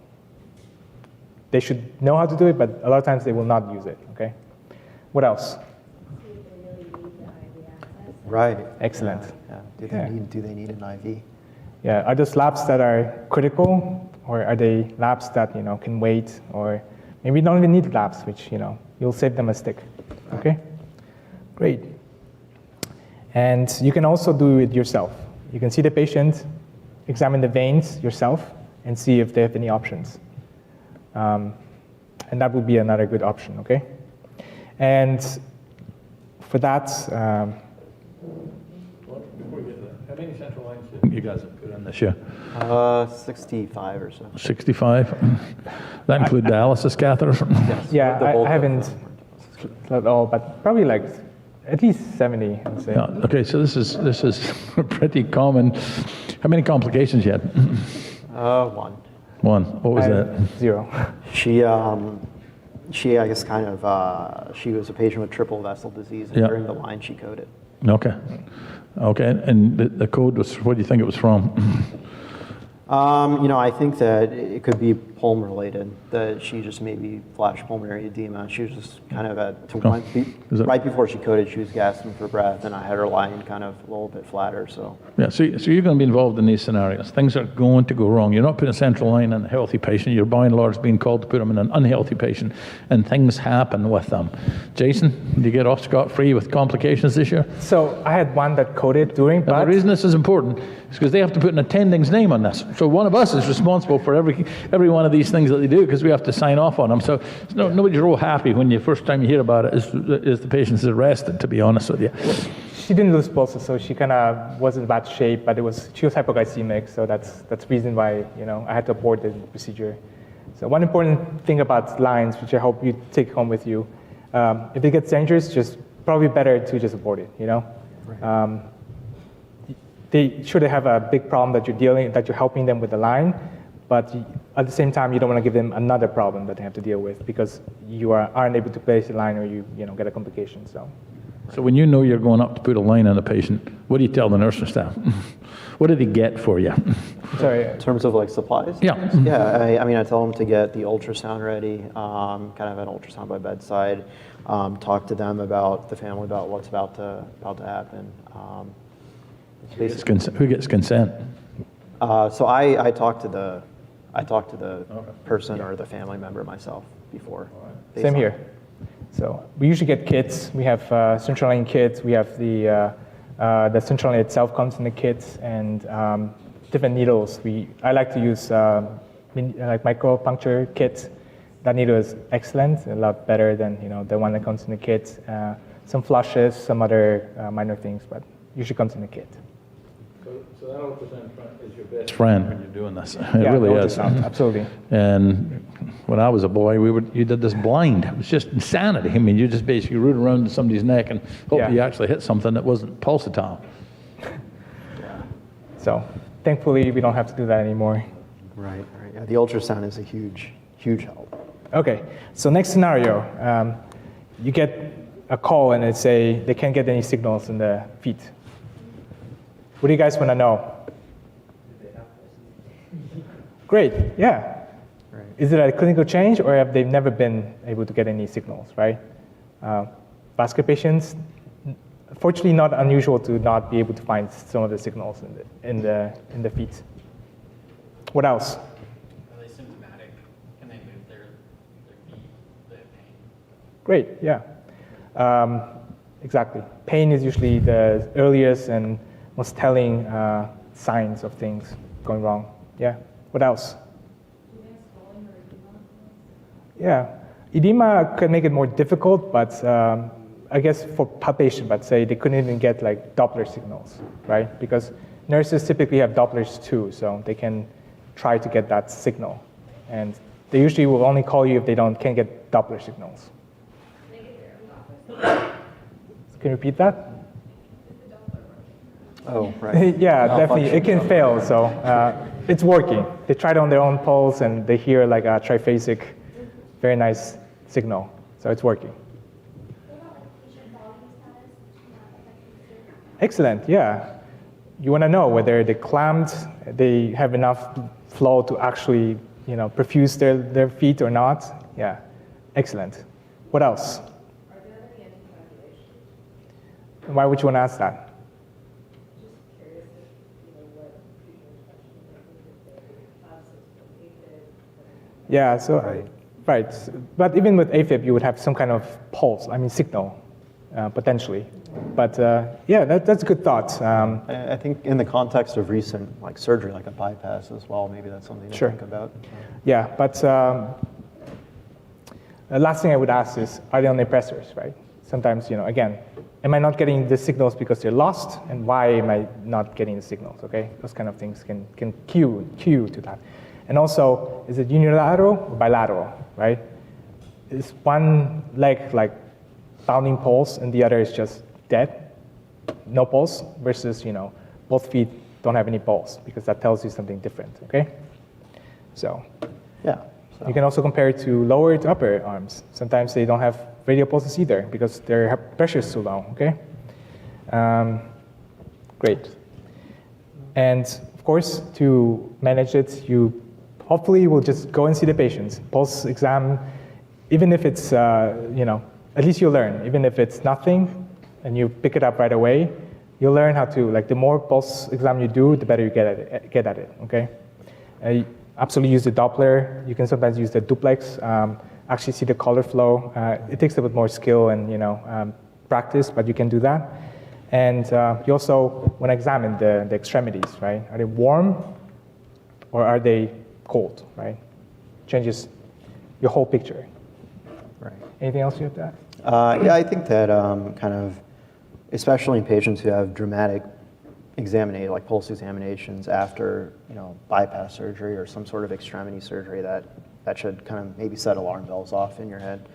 Speaker 2: they should know how to do it, but a lot of times they will not use it, okay? What else?
Speaker 1: Right.
Speaker 2: Excellent.
Speaker 1: Yeah.
Speaker 2: Yeah.
Speaker 1: Do they need an IV?
Speaker 2: Yeah, are those labs that are critical, or are they labs that, can wait, or maybe don't even need labs, which, you'll save them a stick, okay? Great. And you can also do it yourself. You can see the patient, examine the veins yourself, and see if they have any options. And that would be another good option, okay? And for that,
Speaker 7: Before we get to that, how many central lines did you guys have put in this year?
Speaker 1: 65 or so.
Speaker 7: 65? That include dialysis catheters?
Speaker 2: yeah,
Speaker 1: The bulk
Speaker 2: I
Speaker 1: of
Speaker 2: haven't,
Speaker 1: them.
Speaker 2: not all, but probably like at least 70, I'd say.
Speaker 7: Yeah, okay, so this is pretty common. How many complications you had?
Speaker 1: One.
Speaker 7: One. What was
Speaker 2: I
Speaker 7: that?
Speaker 2: have 0.
Speaker 1: She, I guess, she was a patient with triple vessel disease, and
Speaker 7: Yeah.
Speaker 1: during the line she coded.
Speaker 7: Okay. Okay, and the code was, what do you think it was from?
Speaker 1: I think that it could be pulm related, that she just maybe flash pulmonary edema. She was just kind of
Speaker 7: Is it-
Speaker 1: right before she coded, she was gasping for breath, and I had her lying kind of a little bit flatter, so.
Speaker 7: Yeah, so you're going to be involved in these scenarios. Things are going to go wrong. You're not putting a central line in a healthy patient. You're by and large being called to put them in an unhealthy patient, and things happen with them. Jason, did you get off scot-free with complications this year?
Speaker 2: So I had one that coded during,
Speaker 7: And the
Speaker 2: but
Speaker 7: reason this is important is because they have to put an attending's name on this. So one of us is responsible for every one of these things that they do because we have to sign off on them. So nobody's real happy when the first time you hear about it is the patient's arrested, to be honest with you.
Speaker 2: she didn't lose pulses, so she kind of was in bad shape, but she was hypoglycemic, so that's the reason why, I had to abort the procedure. So one important thing about lines, which I hope you take home with you, if it gets dangerous, just probably better to just abort it,
Speaker 1: Right.
Speaker 2: They have a big problem that you're helping them with the line, but at the same time, you don't want to give them another problem that they have to deal with because you aren't able to place the line or you get a complication.
Speaker 7: So when you know you're going up to put a line on a patient, what do you tell the nursing staff? What do they get for you?
Speaker 2: Sorry.
Speaker 1: In terms of like supplies?
Speaker 7: Yeah.
Speaker 1: Yeah, I tell them to get the ultrasound ready, kind of an ultrasound by bedside, talk to them about the family, about what's about to happen.
Speaker 7: Who gets consent?
Speaker 1: So I talk to the person or the family member myself before. they
Speaker 2: Same
Speaker 1: sign.
Speaker 2: here. So we usually get kits. We have central line kits. We have the central line itself comes in the kits and different needles. I like to use like micropuncture kits. That needle is excellent, a lot better than the one that comes in the kit. Some flushes, some other minor things, but usually comes in the kit.
Speaker 7: So that ultrasound is your best friend when you're doing this. It
Speaker 2: Yeah,
Speaker 7: really
Speaker 2: the
Speaker 7: is.
Speaker 2: ultrasound, absolutely.
Speaker 7: And when I was a boy, you did this blind. It was just insanity. I mean, you just basically root around somebody's neck and hope
Speaker 2: Yeah.
Speaker 7: you actually hit something that wasn't pulsatile.
Speaker 2: So thankfully, we don't have to do that anymore.
Speaker 1: Right. Yeah, the ultrasound is a huge help.
Speaker 2: Okay, so next scenario, you get a call and it say they can't get any signals in the feet. What do you guys want to know? Great, yeah.
Speaker 1: Right.
Speaker 2: Is it a clinical change or have they never been able to get any signals, right? Vascular patients, fortunately not unusual to not be able to find some of the signals in the feet. What else?
Speaker 5: Are they symptomatic? Can they move their feet? Do they have pain?
Speaker 2: Great, yeah. Exactly. Pain is usually the earliest and most telling signs of things going wrong. Yeah. What else? Yeah. Edema could make it more difficult, but I guess for palpation, but say they couldn't even get like Doppler signals, right? Because nurses typically have Dopplers too, so they can try to get that signal. And they usually will only call you if they can't get Doppler signals. Can you repeat that?
Speaker 1: Oh, right.
Speaker 2: Yeah, definitely.
Speaker 1: Malfunction.
Speaker 2: It can fail, so it's working. They tried it on their own pulse, and they hear like a triphasic, very nice signal. So it's working.
Speaker 6: What about like patient volume status?
Speaker 2: Excellent, yeah. You want to know whether they clamped, they have enough flow to actually perfuse their feet or not. Yeah, excellent. What else?
Speaker 4: Are there any anticoagulations?
Speaker 2: Why would you want to ask that?
Speaker 4: Just curious if, what future infections are classes from AFib.
Speaker 2: Yeah, so, right. But even with AFib, you would have some kind of pulse, signal, potentially. But yeah, that's a good thought.
Speaker 1: I think in the context of recent surgery, like a bypass as well, maybe that's something to
Speaker 2: Sure.
Speaker 1: think about.
Speaker 2: Yeah, but the last thing I would ask is, are they on depressors, right? Sometimes, again, am I not getting the signals because they're lost, and why am I not getting the signals, okay? Those kind of things can cue to that. And also, is it unilateral or bilateral, right? Is one leg bounding pulse and the other is just dead, no pulse, versus, both feet don't have any pulse, because that tells you something different, okay? So.
Speaker 1: Yeah.
Speaker 2: You can also compare it to lower to upper arms. Sometimes they don't have radial pulses either because their pressure is too low, okay? Great. And of course, to manage it, you hopefully will just go and see the patients. Pulse exam, even if it's, at least you'll learn. Even if it's nothing and you pick it up right away, you'll learn how to, the more pulse exam you do, the better you get at it, okay? Absolutely use the Doppler. You can sometimes use the duplex. Actually see the color flow. It takes a bit more skill and practice, but you can do that. And you also want to examine the extremities, right? Are they warm or are they cold, right? Changes your whole picture.
Speaker 1: Right.
Speaker 2: Anything else you have to add?
Speaker 1: Yeah, I think that especially in patients who have dramatic pulse examinations after bypass surgery or some sort of extremity surgery, that should kind of maybe set alarm bells off in your head,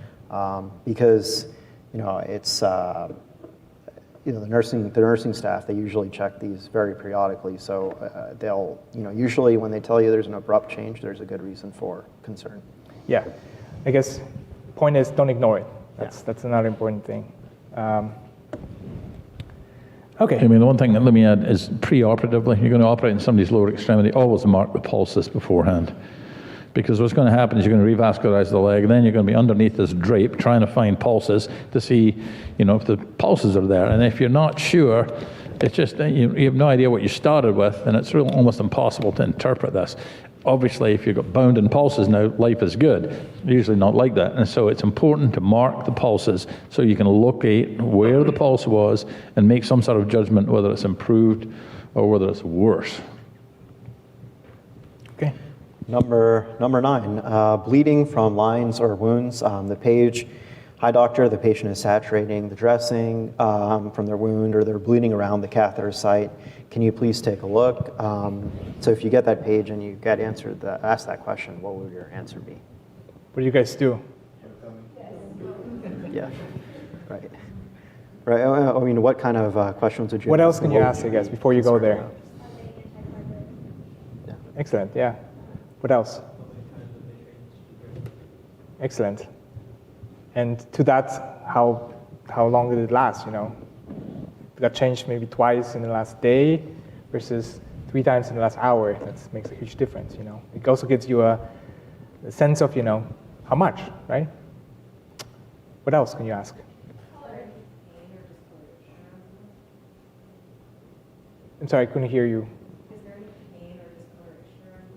Speaker 1: because it's the nursing staff, they usually check these very periodically, so they'll usually when they tell you there's an abrupt change, there's a good reason for concern.
Speaker 2: Yeah, I guess point is don't ignore it. That's another important thing. Okay.
Speaker 7: The one thing that let me add is pre-operatively, you're going to operate in somebody's lower extremity, always mark the pulses beforehand. Because what's going to happen is you're going to revascularize the leg, and then you're going to be underneath this drape trying to find pulses to see, if the pulses are there. And if you're not sure, it's just, you have no idea what you started with, and it's really almost impossible to interpret this. Obviously, if you've got bounding pulses now, life is good. Usually not like that. And so it's important to mark the pulses so you can locate where the pulse was and make some sort of judgment whether it's improved or whether it's worse.
Speaker 2: Okay.
Speaker 1: Number 9, bleeding from lines or wounds. The page, hi doctor, the patient is saturating the dressing from their wound, or they're bleeding around the catheter site. Can you please take a look? So if you get that page and you get asked that question, what would your answer be?
Speaker 2: What do you guys do?
Speaker 1: Yeah, right. Right. I mean, what kind of questions would you?
Speaker 2: What else can you
Speaker 1: What-
Speaker 2: ask, I guess, before you go there?
Speaker 1: Yeah.
Speaker 2: Excellent, yeah. What else? Excellent. And to that, how long did it last, It got changed maybe twice in the last day versus 3 times in the last hour. That makes a huge difference, It also gives you a sense of, how much, right? What else can you ask? I'm sorry, I couldn't hear you.
Speaker 4: Is there any pain or discoloration?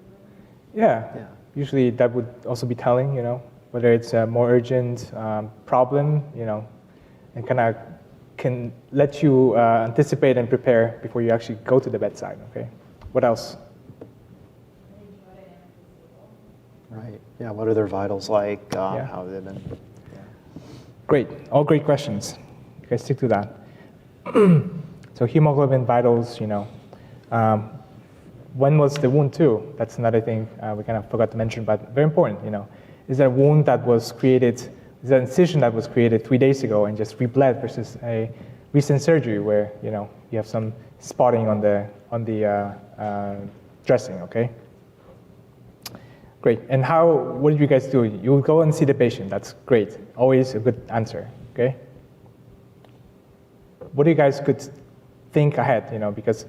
Speaker 2: Yeah. Usually that would also be telling, whether it's a more urgent problem, and kind of can let you anticipate and prepare before you actually go to the bedside, okay? What else?
Speaker 1: Right. Yeah. What are their vitals like?
Speaker 2: Yeah.
Speaker 1: How have they been? Yeah.
Speaker 2: Great, all great questions. You guys stick to that. So hemoglobin, vitals, when was the wound to? That's another thing we kind of forgot to mention, but very important, Is that a wound that was created, is that an incision that was created 3 days ago and just rebled versus a recent surgery where, you have some spotting on the dressing, okay? Great, and what did you guys do? You go and see the patient, that's great. Always a good answer, okay? What do you guys could think ahead, because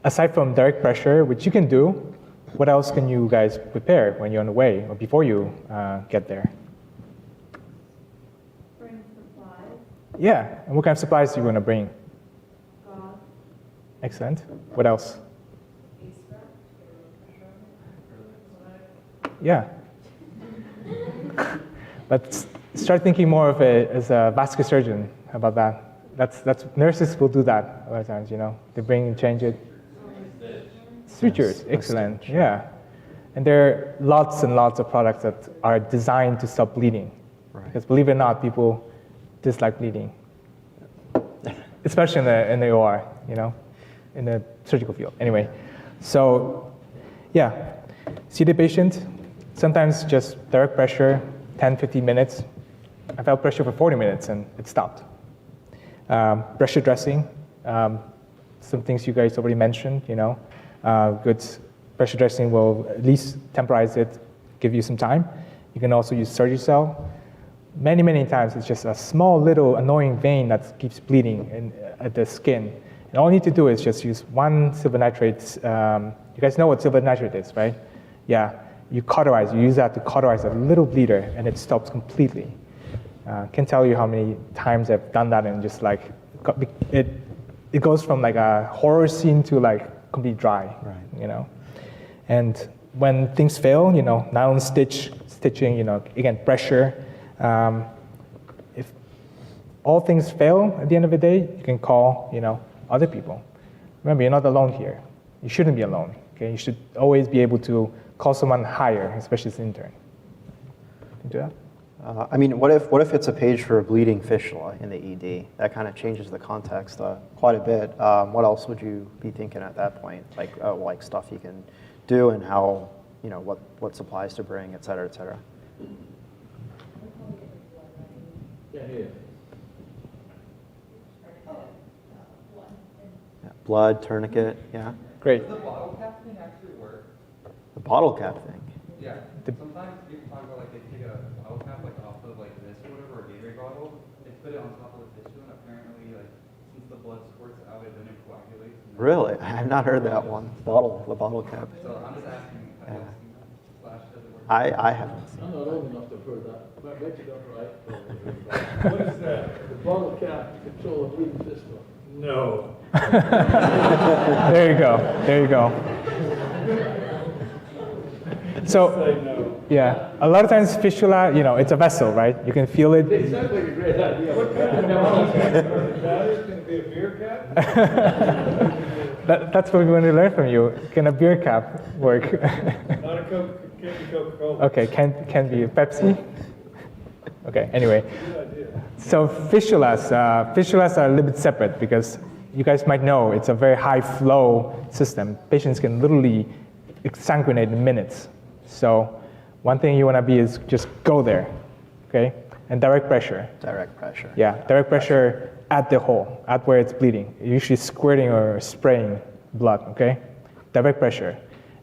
Speaker 2: aside from direct pressure, which you can do, what else can you guys prepare when you're on the way or before you get there?
Speaker 4: Bring supplies,
Speaker 2: Yeah, and what kind of supplies do you want to bring?
Speaker 4: gauze,
Speaker 2: Excellent. What else?
Speaker 4: A-strap,
Speaker 2: Yeah. But start thinking more of it as a vascular surgeon. How about that? That's nurses will do that a lot of times. You know, they bring and change it. Sutures, excellent. Yeah, and there are lots and lots of products that are designed to stop bleeding.
Speaker 1: Right.
Speaker 2: Because believe it or not, people dislike bleeding, especially in the OR. You know, in the surgical field. Anyway, so yeah, see the patient. Sometimes just direct pressure, 10, 15 minutes. I felt pressure for 40 minutes and it stopped. Pressure dressing, some things you guys already mentioned, you know. Good pressure dressing will at least temporize it, give you some time. You can also use Surgicel. Many, many times it's just a small little annoying vein that keeps bleeding at the skin. And all you need to do is just use one silver nitrate. You guys know what silver nitrate is, right? Yeah, you cauterize, you use that to cauterize a little bleeder and it stops completely. Can't tell you how many times I've done that and just like, it goes from like a horror scene to like complete dry,
Speaker 1: Right.
Speaker 2: you know? And when things fail, you know, nylon stitching, you know, again, pressure. If all things fail at the end of the day, you can call, you know, other people. Remember, you're not alone here. You shouldn't be alone, okay? You should always be able to call someone higher, especially as an intern. Can you do that?
Speaker 1: I mean, what if it's a page for a bleeding fistula in the ED? That kind of changes the context quite a bit. What else would you be thinking at that point? Like stuff you can do and how, you know, what supplies to bring, et cetera, et cetera.
Speaker 3: Yeah, yeah.
Speaker 1: Yeah. Blood, tourniquet, yeah.
Speaker 2: Great.
Speaker 8: Does the bottle cap thing actually work?
Speaker 1: The bottle cap thing.
Speaker 8: Yeah. Sometimes people talk about like they take a bottle cap like off of like this or whatever, or a Gatorade bottle, they put it on top of the tissue, and apparently like since the blood squirts out, it then it coagulates.
Speaker 1: Really? I have not heard that one. The bottle cap.
Speaker 8: So I'm just asking, have you seen that? Slash, does it work?
Speaker 1: I haven't seen.
Speaker 3: I'm not old enough to have heard that. But I bet you don't, right? What is that? The bottle cap to control a bleeding fistula. No.
Speaker 2: There you go. There you go. So, yeah, a lot of times fistula, you know, it's a vessel, right? You can feel it.
Speaker 3: It sounds like a great idea. What kind of bottle cap? Can it be a beer cap?
Speaker 2: That's what we want to learn from you. Can a beer cap work?
Speaker 3: Not a Coke, can't be Coca-Cola.
Speaker 2: Okay, can be Pepsi? Okay, anyway.
Speaker 3: Good idea.
Speaker 2: So fistulas are a little bit separate because you guys might know it's a very high flow system. Patients can literally sanguinate in minutes. So one thing you want to be is just go there, okay? And direct pressure.
Speaker 1: Direct pressure.
Speaker 2: Yeah, direct pressure at the hole, at where it's bleeding. Usually squirting or spraying blood, okay? Direct pressure.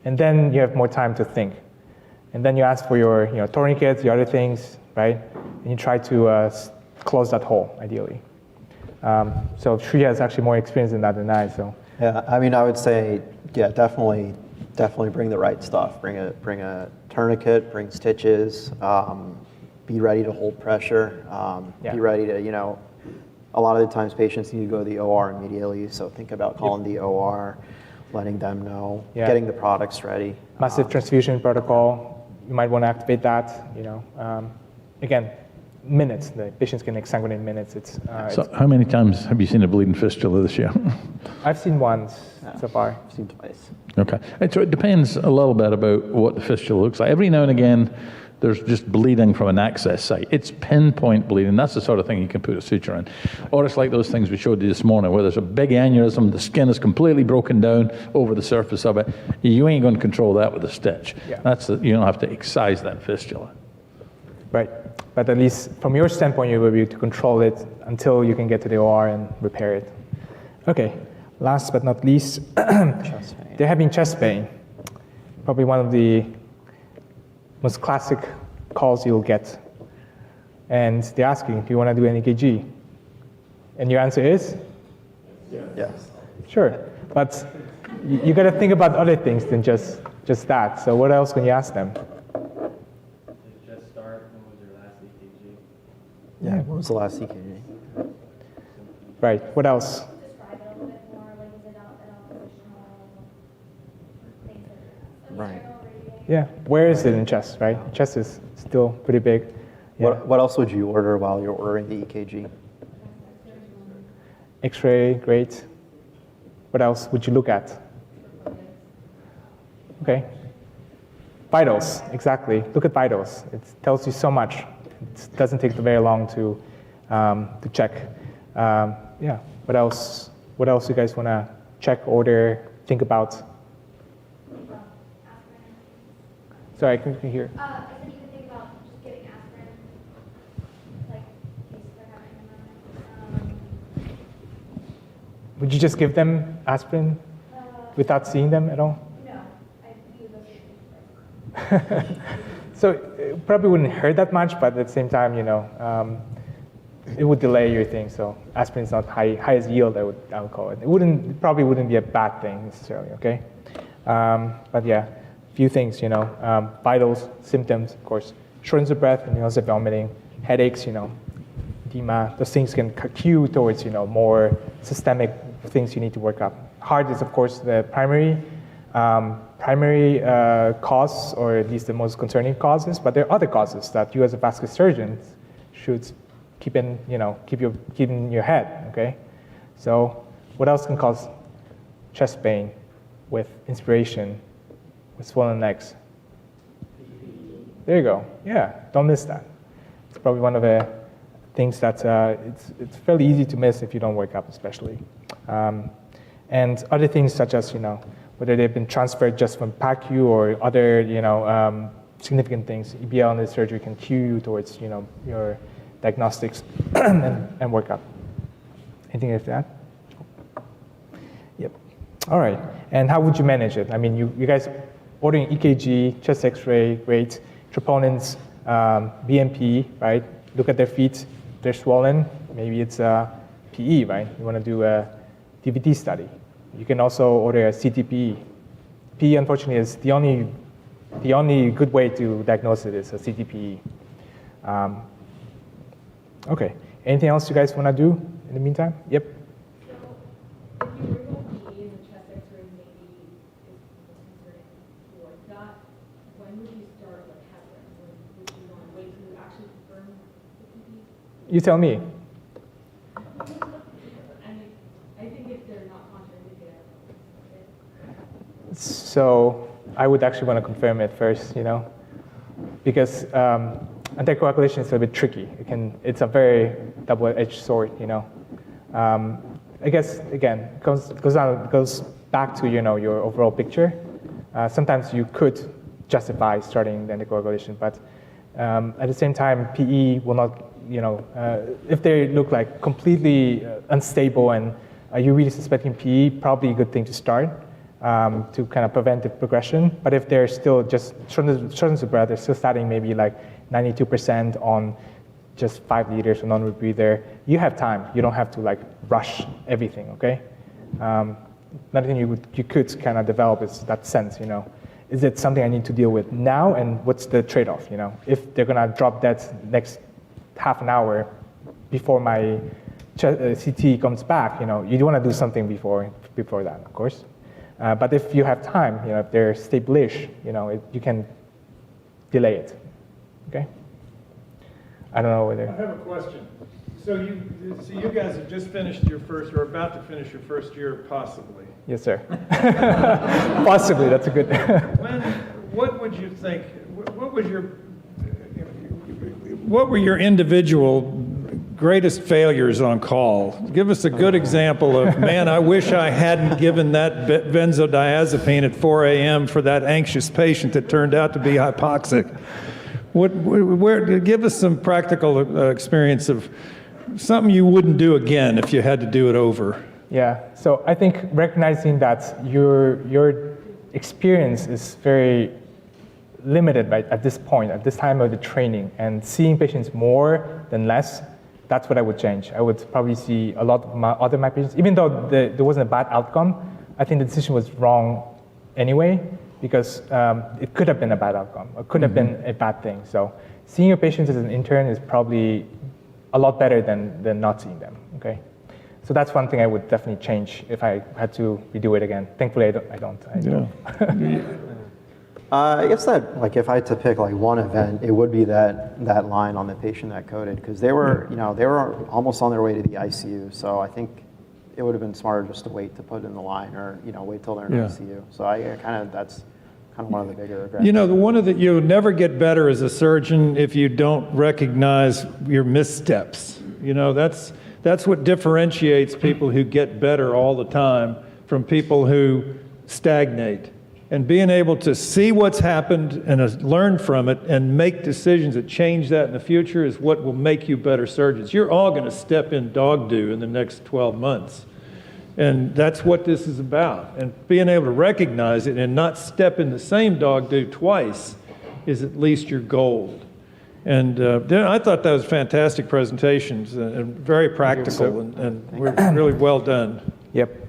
Speaker 2: And then you have more time to think. And then you ask for your tourniquets, your other things, right? And you try to close that hole, ideally. So Sri has actually more experience in that than I, so.
Speaker 1: Yeah, I mean, I would say, yeah, definitely bring the right stuff. Bring a tourniquet, bring stitches, be ready to hold pressure,
Speaker 2: Yeah.
Speaker 1: be ready to, you know, a lot of the times patients need to go to the OR immediately, so think about calling the OR, letting them know,
Speaker 2: Yeah.
Speaker 1: getting the products ready.
Speaker 2: Massive transfusion protocol, you might want to activate that, you know. Again, minutes, the patients can exsanguinate in minutes.
Speaker 7: So how many times have you seen a bleeding fistula this year?
Speaker 2: I've seen once so far.
Speaker 1: I've seen twice.
Speaker 7: Okay. It depends a little bit about what the fistula looks like. Every now and again, there's just bleeding from an access site. It's pinpoint bleeding. That's the sort of thing you can put a suture in. Or it's like those things we showed you this morning where there's a big aneurysm, the skin is completely broken down over the surface of it. You ain't going to control that with a stitch.
Speaker 2: Yeah.
Speaker 7: You don't have to excise that fistula.
Speaker 2: Right. But at least from your standpoint, you will be able to control it until you can get to the OR and repair it. Okay. Last but not least,
Speaker 1: Chest pain.
Speaker 2: they're having chest pain. Probably one of the most classic calls you'll get. And they're asking, do you want to do an EKG? And your answer is?
Speaker 1: Yes.
Speaker 2: Sure. But you got to think about other things than just just that. So what else can you ask them?
Speaker 8: Did it just start? When was your last EKG?
Speaker 1: Yeah. When was the last EKG?
Speaker 2: Right. What else?
Speaker 6: Describe it a little bit more, like is it oppositional, things that.
Speaker 1: Right.
Speaker 6: External radiation.
Speaker 2: Yeah. Where is it in chest? Right. Chest is still pretty big. Yeah.
Speaker 1: What else would you order while you're ordering the EKG?
Speaker 2: X-ray, great. What else would you look at? Okay. Vitals, exactly. Look at vitals. It tells you so much. It doesn't take very long to check. Yeah. What else? What else you guys want to check, order, think about?
Speaker 6: Aspirin.
Speaker 2: Sorry, I couldn't hear.
Speaker 6: I said you could think about just giving aspirin, like, in case they're having them.
Speaker 2: Would you just give them aspirin without seeing them at all?
Speaker 6: No, I use those things.
Speaker 2: So it probably wouldn't hurt that much, but at the same time, it would delay your thing. So aspirin is not highest yield, I would call it. It probably wouldn't be a bad thing necessarily, okay? But yeah, few things, vitals, symptoms, of course, shortness of breath, and nausea, vomiting, headaches, edema. Those things can cue towards, more systemic things you need to work up. Heart is, of course, the primary cause, or at least the most concerning causes. But there are other causes that you, as a vascular surgeon, should keep in your head. Okay, so what else can cause chest pain with inspiration, with swollen legs? There you go. Yeah, don't miss that. It's probably one of the things that it's fairly easy to miss if you don't work up, especially. And other things such as, whether they've been transferred just from PACU or other, significant things. EBL in the surgery can cue you towards, your diagnostics and work up. Anything like that? Yep. All right. And how would you manage it? I mean, you guys ordering EKG, chest X-ray, great. Troponins, BMP, right? Look at their feet. They're swollen. Maybe it's PE, right? You want to do a DVT study. You can also order a CTPE. PE, unfortunately, is the only good way to diagnose it is a CTPE. Okay. Anything else you guys want to do in the meantime? Yep.
Speaker 4: So, if you were going to be in the chest X-ray, maybe is concerning for that. When would you start like heparin? When would you want to wait to actually confirm the PE?
Speaker 2: You tell me.
Speaker 4: I think if they're not contraindicated,
Speaker 2: So I would actually want to confirm it first, because anticoagulation is a bit tricky. It's a very double-edged sword, I guess again goes back to your overall picture. Sometimes you could justify starting the anticoagulation, but at the same time, PE will not. If they look like completely unstable and you're really suspecting PE, probably a good thing to start to kind of prevent the progression. But if they're still just shortness of breath, they're still starting maybe like 92% on just 5 liters of non-rebreather, you have time. You don't have to like rush everything, okay? Another thing you could kind of develop is that sense, is it something I need to deal with now, and what's the trade-off, If they're gonna drop dead next half an hour before my CT comes back, you do want to do something before that, of course. But if you have time, if they're stable-ish, you can delay it. Okay. I don't know whether.
Speaker 3: I have a question. So you guys have just finished your first, or about to finish your first year, possibly.
Speaker 2: Yes, sir. Possibly. That's a good.
Speaker 3: What would you think? What were your individual greatest failures on call? Give us a good example of, man, I wish I hadn't given that benzodiazepine at 4 a.m. for that anxious patient that turned out to be hypoxic. Give us some practical experience of something you wouldn't do again if you had to do it over.
Speaker 2: Yeah. So I think recognizing that your experience is very limited at this point, at this time of the training, and seeing patients more than less, that's what I would change. I would probably see a lot of my patients, even though there wasn't a bad outcome, I think the decision was wrong anyway. because it could have been a bad outcome. It could have been a bad thing. So seeing your patients as an intern is probably a lot better than not seeing them. Okay. So that's one thing I would definitely change if I had to redo it again. Thankfully, I don't.
Speaker 1: I guess that, like, if I had to pick like one event, it would be that line on the patient that coded, because they were, they were almost on their way to the ICU. So I think it would have been smarter just to wait to put in the line, or wait till they're in ICU. So that's kind of one of the bigger regrets.
Speaker 3: You'll never get better as a surgeon if you don't recognize your missteps. That's what differentiates people who get better all the time from people who stagnate. And being able to see what's happened and learn from it and make decisions that change that in the future is what will make you better surgeons. You're all going to step in dog do in the next 12 months. And that's what this is about. And being able to recognize it and not step in the same dog do twice is at least your gold. And I thought that was fantastic presentations and very practical and really well done.
Speaker 2: Yep.